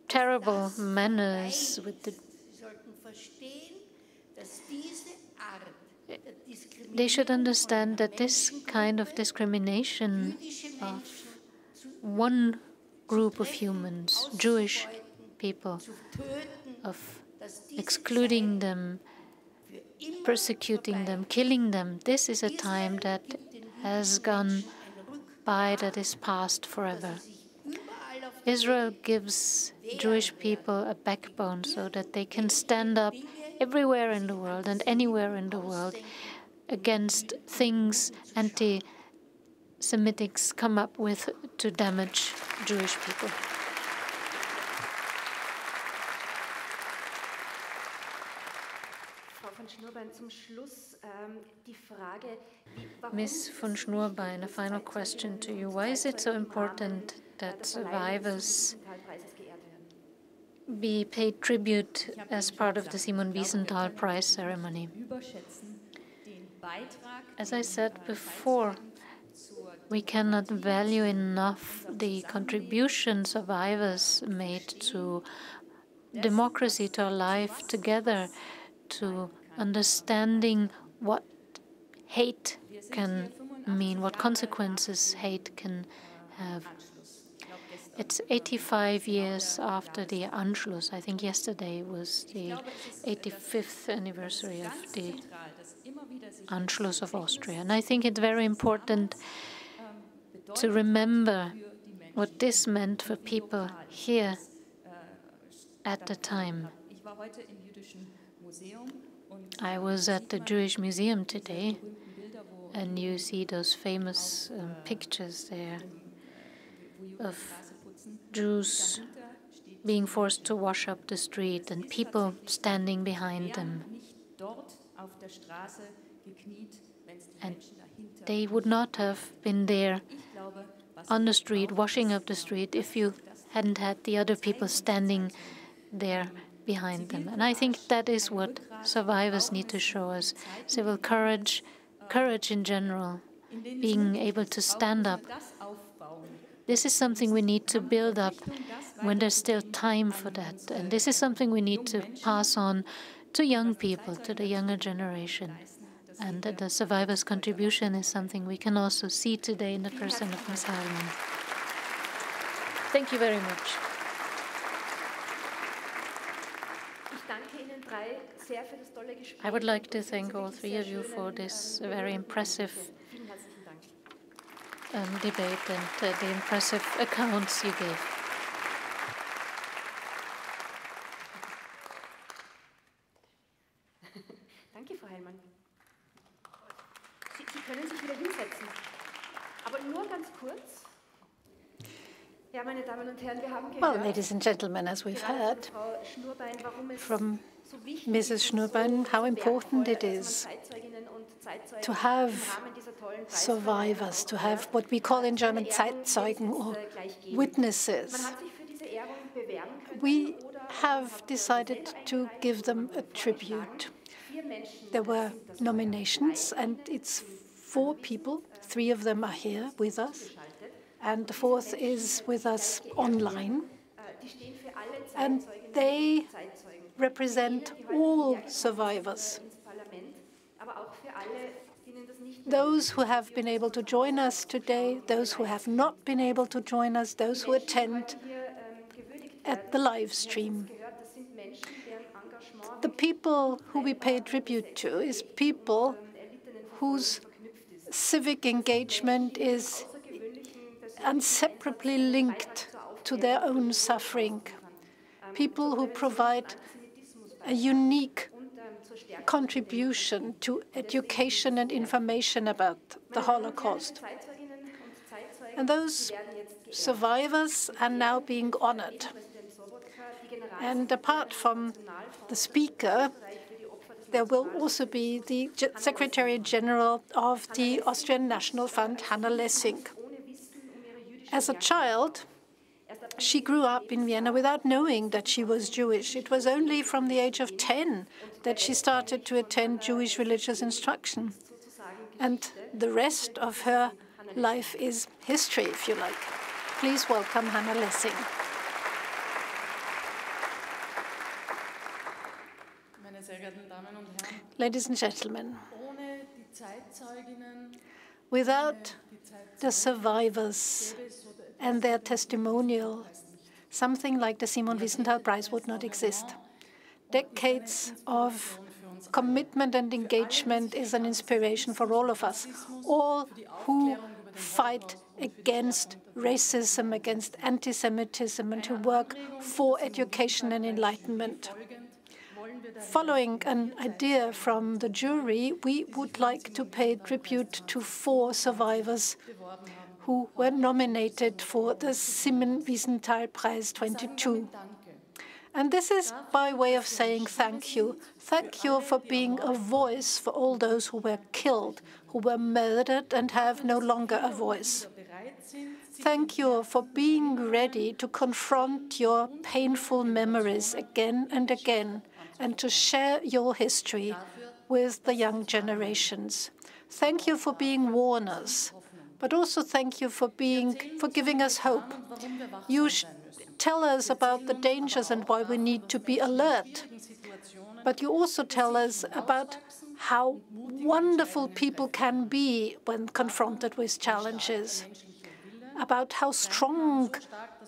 terrible manners with the they should understand that this kind of discrimination of one group of humans, Jewish people, of excluding them, persecuting them, killing them, this is a time that has gone by, that is past forever. Israel gives Jewish people a backbone so that they can stand up everywhere in the world and anywhere in the world against things anti-Semitics come up with to damage Jewish people. Ms. von Schnurbein, a final question to you. Why is it so important that survivors be paid tribute as part of the Simon-Wiesenthal-Prize ceremony? As I said before, we cannot value enough the contribution survivors made to democracy, to our life together, to understanding what hate can mean, what consequences hate can have. It's 85 years after the Anschluss. I think yesterday was the 85th anniversary of the Anschluss of Austria. And I think it's very important to remember what this meant for people here at the time. I was at the Jewish Museum today, and you see those famous pictures there of Jews being forced to wash up the street and people standing behind them. And they would not have been there on the street, washing up the street, if you hadn't had the other people standing there behind them. And I think that is what survivors need to show us. Civil courage, courage in general, being able to stand up. This is something we need to build up when there's still time for that. And this is something we need to pass on to young people, to the younger generation. And the survivors' contribution is something we can also see today in the person of Ms. Heilmann. Thank you very much. I would like to thank all three of you for this very impressive debate and the impressive accounts you gave. Danke, Frau Heilmann. Sie können sich wieder hinsetzen. Aber nur ganz kurz. Ja, meine Damen und Herren, wir haben gehört, well, ladies and gentlemen, as we've heard from Mrs. Schnurbein, how important it is to have survivors, to have what we call in German Zeitzeugen or witnesses. We have decided to give them a tribute. There were nominations, and it's 4 people. 3 of them are here with us, and the 4th is with us online. And they represent all survivors, those who have been able to join us today, those who have not been able to join us, those who attend at the live stream. The people who we pay tribute to is people whose civic engagement is inseparably linked to their own suffering, people who provide a unique contribution to education and information about the Holocaust. And those survivors are now being honored. And apart from the speaker, there will also be the Secretary General of the Austrian National Fund, Hannah Lessing. As a child, she grew up in Vienna without knowing that she was Jewish. It was only from the age of 10 that she started to attend Jewish religious instruction. And the rest of her life is history, if you like. Please welcome Hannah Lessing. Ladies and gentlemen, without the survivors and their testimonial, something like the Simon-Wiesenthal-Prize would not exist. Decades of commitment and engagement is an inspiration for all of us, all who fight against racism, against anti-Semitism, and who work for education and enlightenment. Following an idea from the jury, we would like to pay tribute to 4 survivors who were nominated for the Simon-Wiesenthal-Prize 22. And this is by way of saying thank you. Thank you for being a voice for all those who were killed, who were murdered and have no longer a voice. Thank you for being ready to confront your painful memories again and again, and to share your history with the young generations. Thank you for being warners, but also thank you for giving us hope. You tell us about the dangers and why we need to be alert, but you also tell us about how wonderful people can be when confronted with challenges, about how strong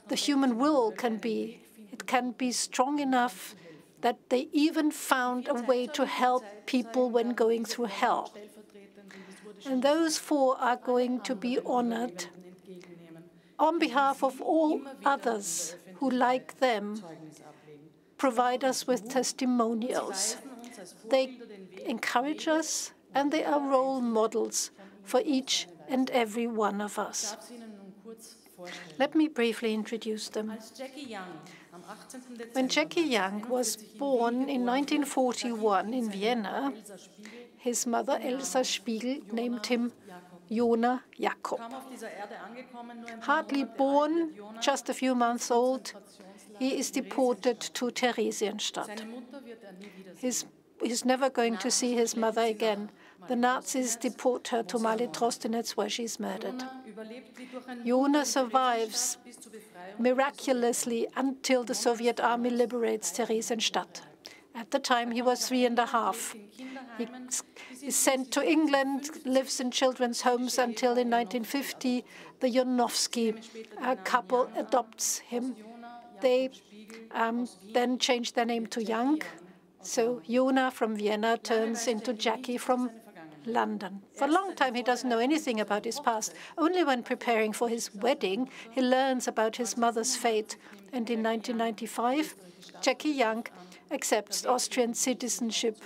the human will can be. It can be strong enough that they even found a way to help people when going through hell. And those 4 are going to be honored on behalf of all others who, like them, provide us with testimonials. They encourage us, and they are role models for each and every one of us. Let me briefly introduce them. When Jackie Young was born in 1941 in Vienna, his mother, Elsa Spiegel, named him Jonah Jakob. Hardly born, just a few months old, he is deported to Theresienstadt. He's never going to see his mother again. The Nazis deport her to Mali-Trostinetz, where she's murdered. Jonah survives miraculously until the Soviet army liberates Theresienstadt. At the time, he was 3½. He is sent to England, lives in children's homes until in 1950, the Jonowski couple adopts him. They then change their name to Young. So Jona from Vienna turns into Jackie from London. For a long time, he doesn't know anything about his past. Only when preparing for his wedding, he learns about his mother's fate. And in 1995, Jackie Young accepts Austrian citizenship.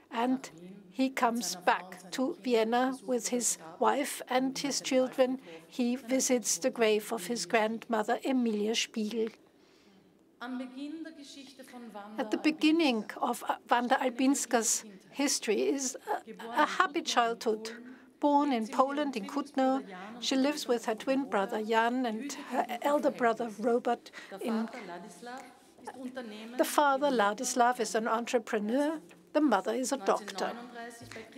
And he comes back to Vienna with his wife and his children. He visits the grave of his grandmother, Emilia Spiegel. At the beginning of Wanda Albinska's history is a happy childhood. Born in Poland, in Kutno, she lives with her twin brother Jan and her elder brother Robert. The father, Ladislav, is an entrepreneur. The mother is a doctor.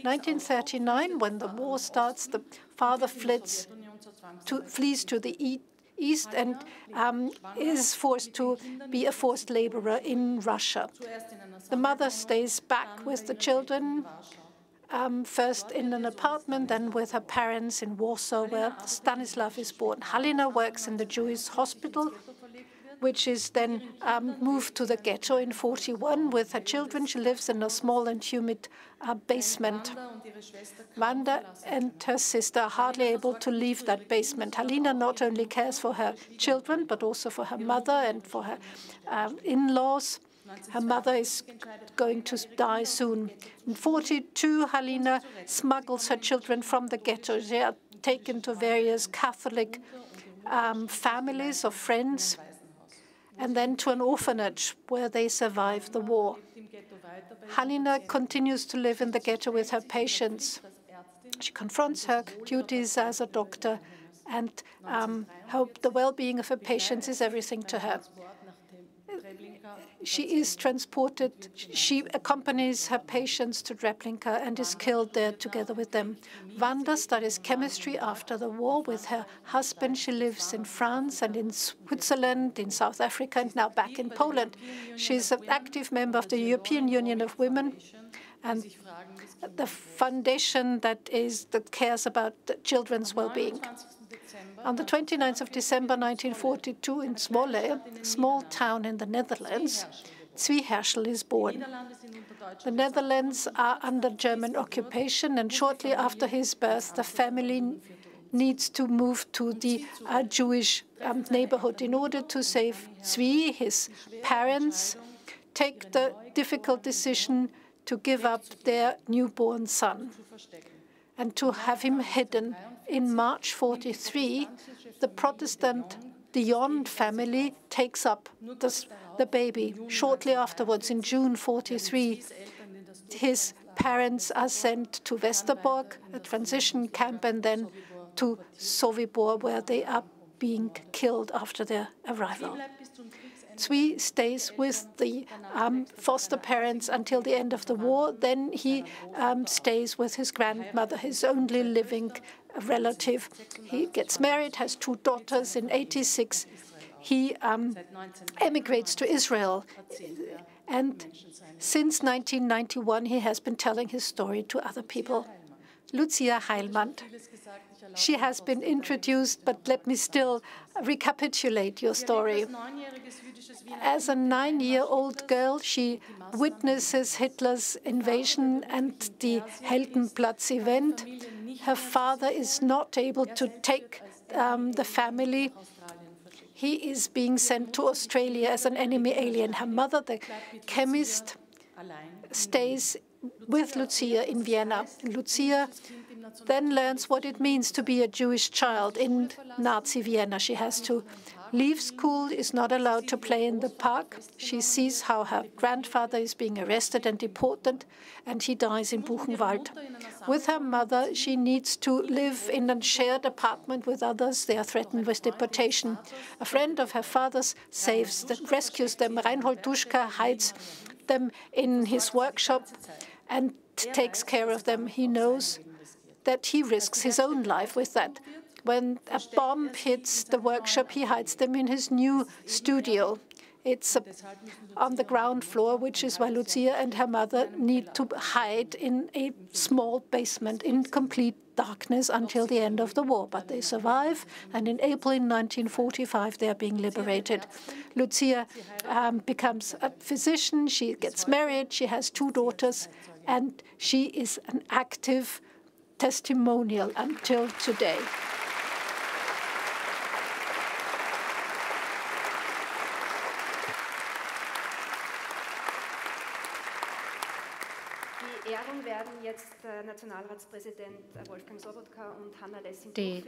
1939, when the war starts, the father flees to the east and is forced to be a forced laborer in Russia. The mother stays back with the children, first in an apartment, then with her parents in Warsaw, where Stanislav is born. Halina works in the Jewish hospital, which is then moved to the ghetto in 1941 with her children. She lives in a small and humid basement. Wanda and her sister are hardly able to leave that basement. Halina not only cares for her children, but also for her mother and for her in-laws. Her mother is going to die soon. In 1942, Halina smuggles her children from the ghetto. They are taken to various Catholic families of friends, and then to an orphanage where they survive the war. Halina continues to live in the ghetto with her patients. She confronts her duties as a doctor, and the well-being of her patients is everything to her. She is transported. She accompanies her patients to Treblinka and is killed there together with them. Wanda studies chemistry after the war with her husband. She lives in France and in Switzerland, in South Africa, and now back in Poland. She's an active member of the European Union of Women and the foundation that cares about children's well-being. On the 29th of December 1942 in Zwolle, a small town in the Netherlands, Zwie Herschel is born. The Netherlands are under German occupation, and shortly after his birth, the family needs to move to the Jewish neighborhood. In order to save Zwie, his parents take the difficult decision to give up their newborn son and to have him hidden. In March 1943, the Protestant Dion family takes up the baby. Shortly afterwards, in June 1943, his parents are sent to Westerbork, a transition camp, and then to Sobibor, where they are being killed after their arrival. Zwie stays with the foster parents until the end of the war. Then he stays with his grandmother, his only living relative. He gets married, has 2 daughters. In 1986, he emigrates to Israel. And since 1991, he has been telling his story to other people. Lucia Heilmann. She has been introduced, but let me still recapitulate your story. As a 9-year-old girl, she witnesses Hitler's invasion and the Heldenplatz event. Her father is not able to take the family. He is being sent to Australia as an enemy alien. Her mother, the chemist, stays with Lucia in Vienna. Lucia then learns what it means to be a Jewish child in Nazi Vienna. She has to leave school, is not allowed to play in the park. She sees how her grandfather is being arrested and deported, and he dies in Buchenwald. With her mother, she needs to live in a shared apartment with others. They are threatened with deportation. A friend of her father's rescues them. Reinhold Duschka hides them in his workshop and takes care of them. He knows that he risks his own life with that. When a bomb hits the workshop, he hides them in his new studio. It's on the ground floor, which is why Lucia and her mother need to hide in a small basement in complete darkness until the end of the war. But they survive, and in April 1945, they are being liberated. Lucia becomes a physician, she gets married, she has 2 daughters, and she is an active testimonial until today. The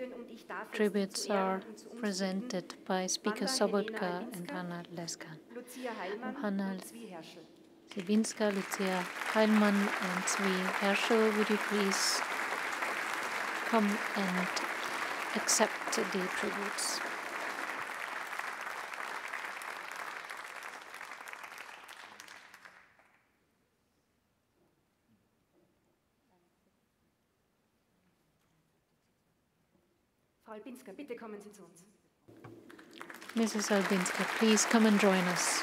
tributes are presented by Speaker Sobotka and Hanna Leskan. Hanna Sibinska, Lucia Heilmann, and Zvi Herschel, would you please come and accept the tributes? Mrs. Albinska, please come and join us.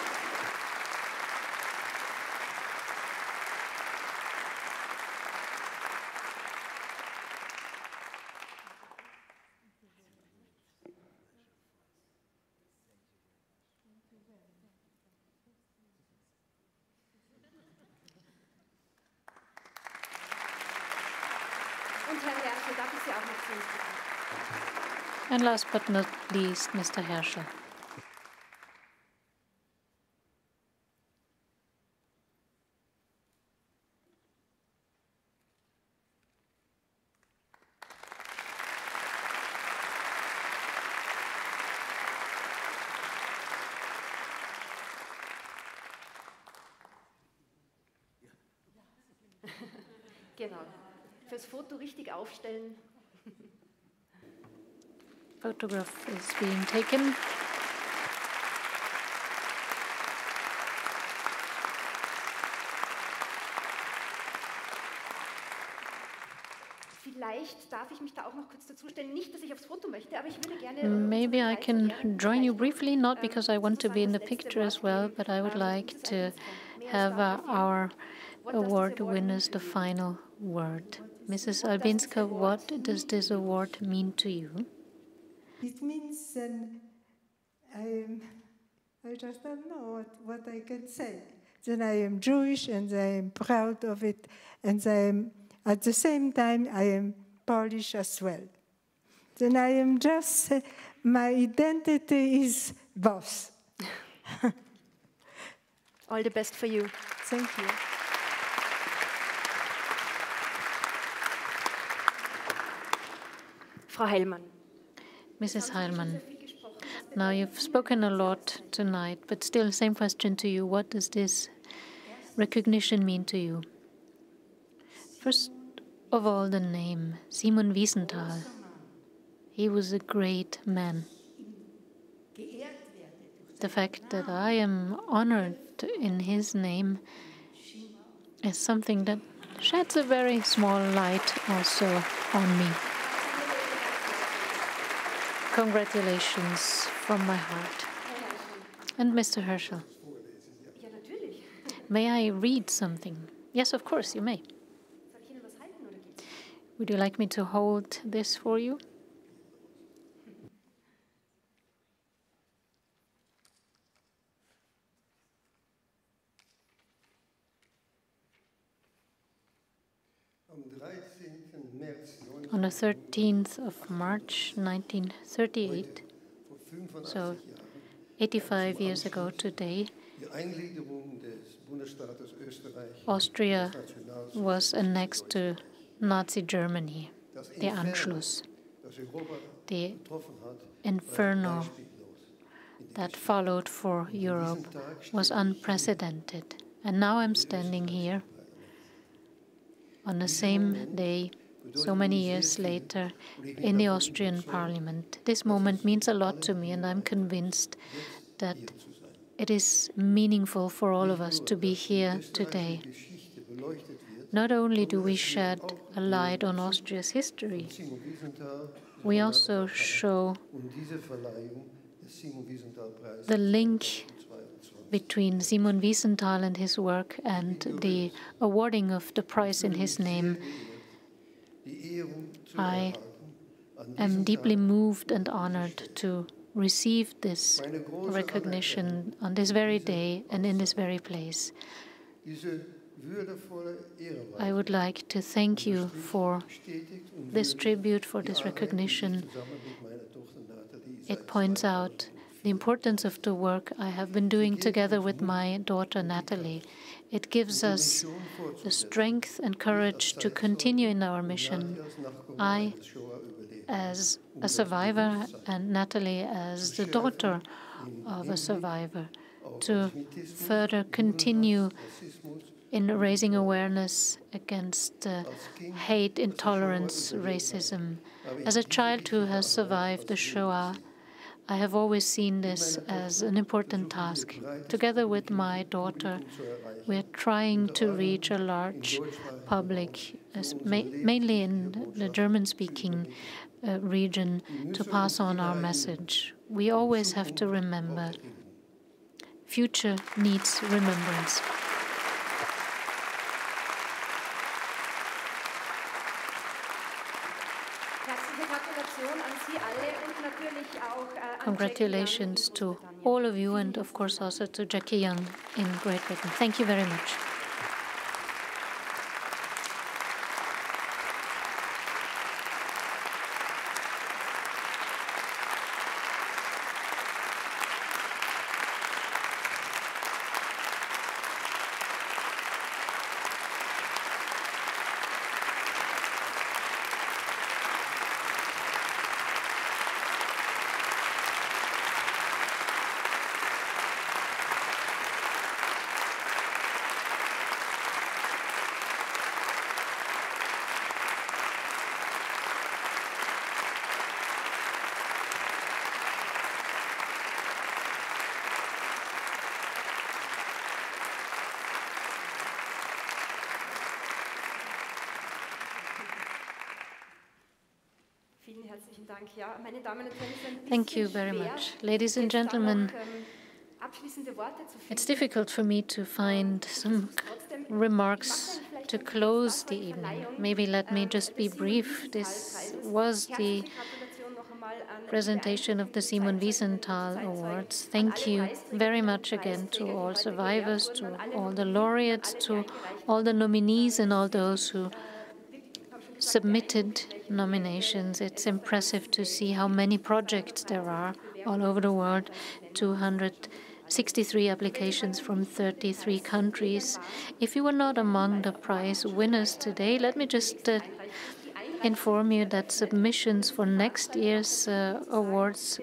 And last but not least, Mr. Herschel. Genau. Fürs Foto richtig aufstellen. Photograph is being taken. Vielleicht darf ich mich da auch noch kurz dazustellen. Nicht, dass ich aufs Foto möchte, aber ich würde gerne. Maybe I can join you briefly, not because I want to be in the picture as well, but I would like to have our award winners the final word. Mrs. Albinska, what does this award mean to you? It means I just don't know what I can say. Then I am Jewish and I am proud of it, and I am, at the same time I am Polish as well. Then I am just, my identity is both. All the best for you. Thank you. Frau Heilmann. Mrs. Heilmann, now you've spoken a lot tonight, but still, same question to you. What does this recognition mean to you? First of all, the name, Simon-Wiesenthal. He was a great man. The fact that I am honored in his name is something that sheds a very small light also on me. Congratulations from my heart. And Mr. Herschel, may I read something? Yes, of course, you may. Would you like me to hold this for you? On the 13th of March, 1938, so 85 years ago today, Austria was annexed to Nazi Germany, the Anschluss. The inferno that followed for Europe was unprecedented. And now I'm standing here on the same day, so many years later, in the Austrian Parliament. This moment means a lot to me, and I'm convinced that it is meaningful for all of us to be here today. Not only do we shed a light on Austria's history, we also show the link between Simon-Wiesenthal and his work and the awarding of the prize in his name. I am deeply moved and honored to receive this recognition on this very day and in this very place. I would like to thank you for this tribute, for this recognition. It points out the importance of the work I have been doing together with my daughter Natalie. It gives us the strength and courage to continue in our mission. I, as a survivor, and Natalie, as the daughter of a survivor, to further continue in raising awareness against hate, intolerance, racism. As a child who has survived the Shoah, I have always seen this as an important task. Together with my daughter, we're trying to reach a large public, mainly in the German-speaking region, to pass on our message. We always have to remember. Future needs remembrance. Congratulations to all of you, and of course also to Jackie Young in Great Britain. Thank you very much. Thank you very much. Ladies and gentlemen, it's difficult for me to find some remarks to close the evening. Maybe let me just be brief. This was the presentation of the Simon-Wiesenthal Awards. Thank you very much again to all survivors, to all the laureates, to all the nominees and all those who submitted nominations. It's impressive to see how many projects there are all over the world. 263 applications from 33 countries. If you were not among the prize winners today, let me just inform you that submissions for next year's awards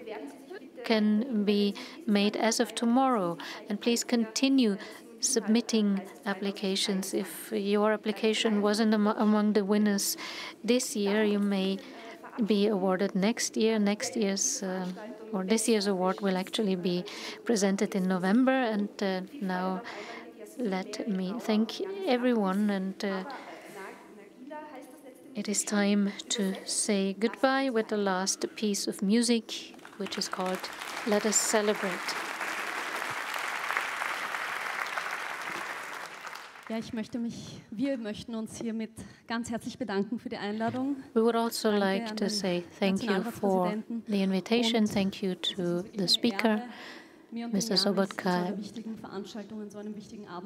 can be made as of tomorrow. And please continue submitting applications. If your application wasn't among the winners this year, you may be awarded next year. Next year's or this year's award will actually be presented in November. And now let me thank everyone, and it is time to say goodbye with the last piece of music, which is called Let Us Celebrate. Ja, wir möchten uns hiermit ganz herzlich bedanken für die Einladung. We would also like to say thank you for the invitation. Thank you to the speaker, Mr. Sobotka.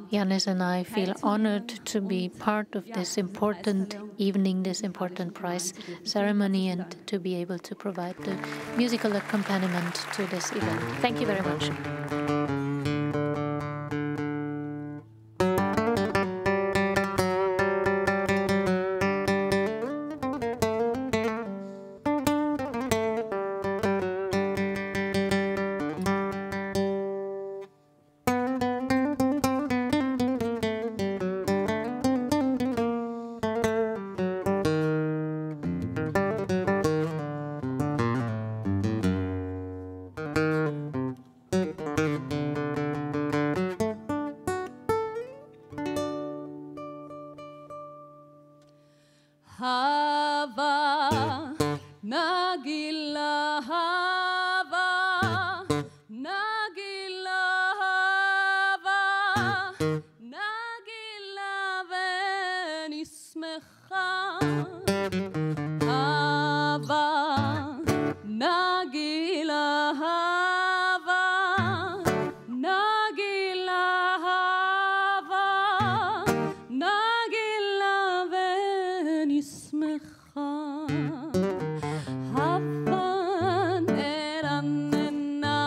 Janis and I feel honored to be part of this important evening, this important prize ceremony, and to be able to provide the musical accompaniment to this event. Thank you very much. Hava, Nagila, Hava, Nagila, שמחה הבה נגילה הבה נגילה הבה נגילה ונשמחה הבה נרננה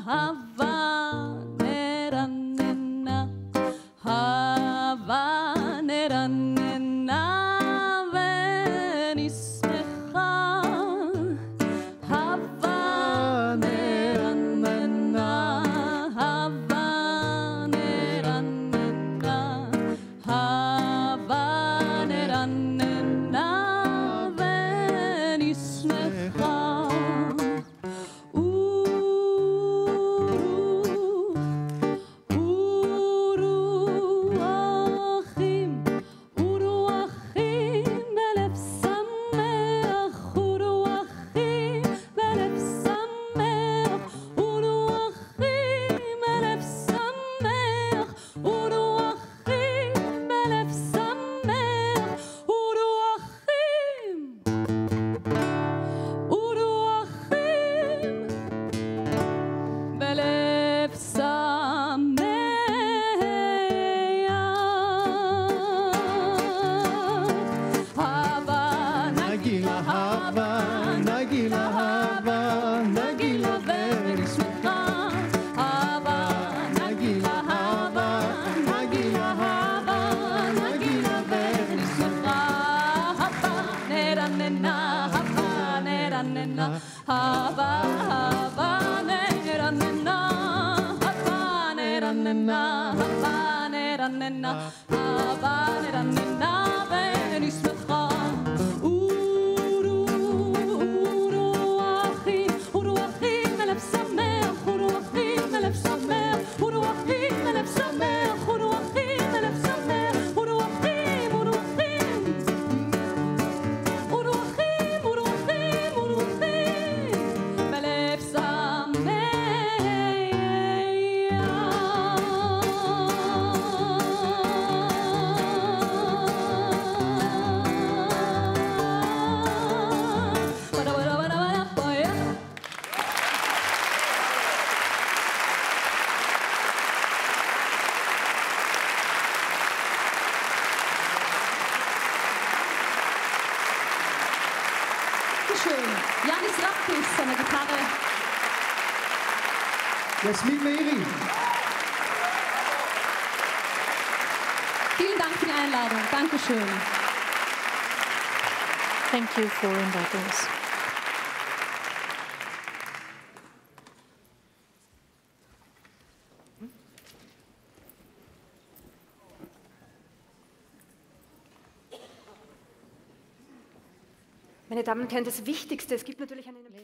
הבה נרננה הבה נרננה ונשמחה הבה נרננה הבה נרננה הבה נרננה ונשמחה Jasmin Mehri. Vielen Dank für die Einladung. Dankeschön. Thank you for inviting us. Meine Damen und Herren, das Wichtigste, es gibt natürlich einen Empfang.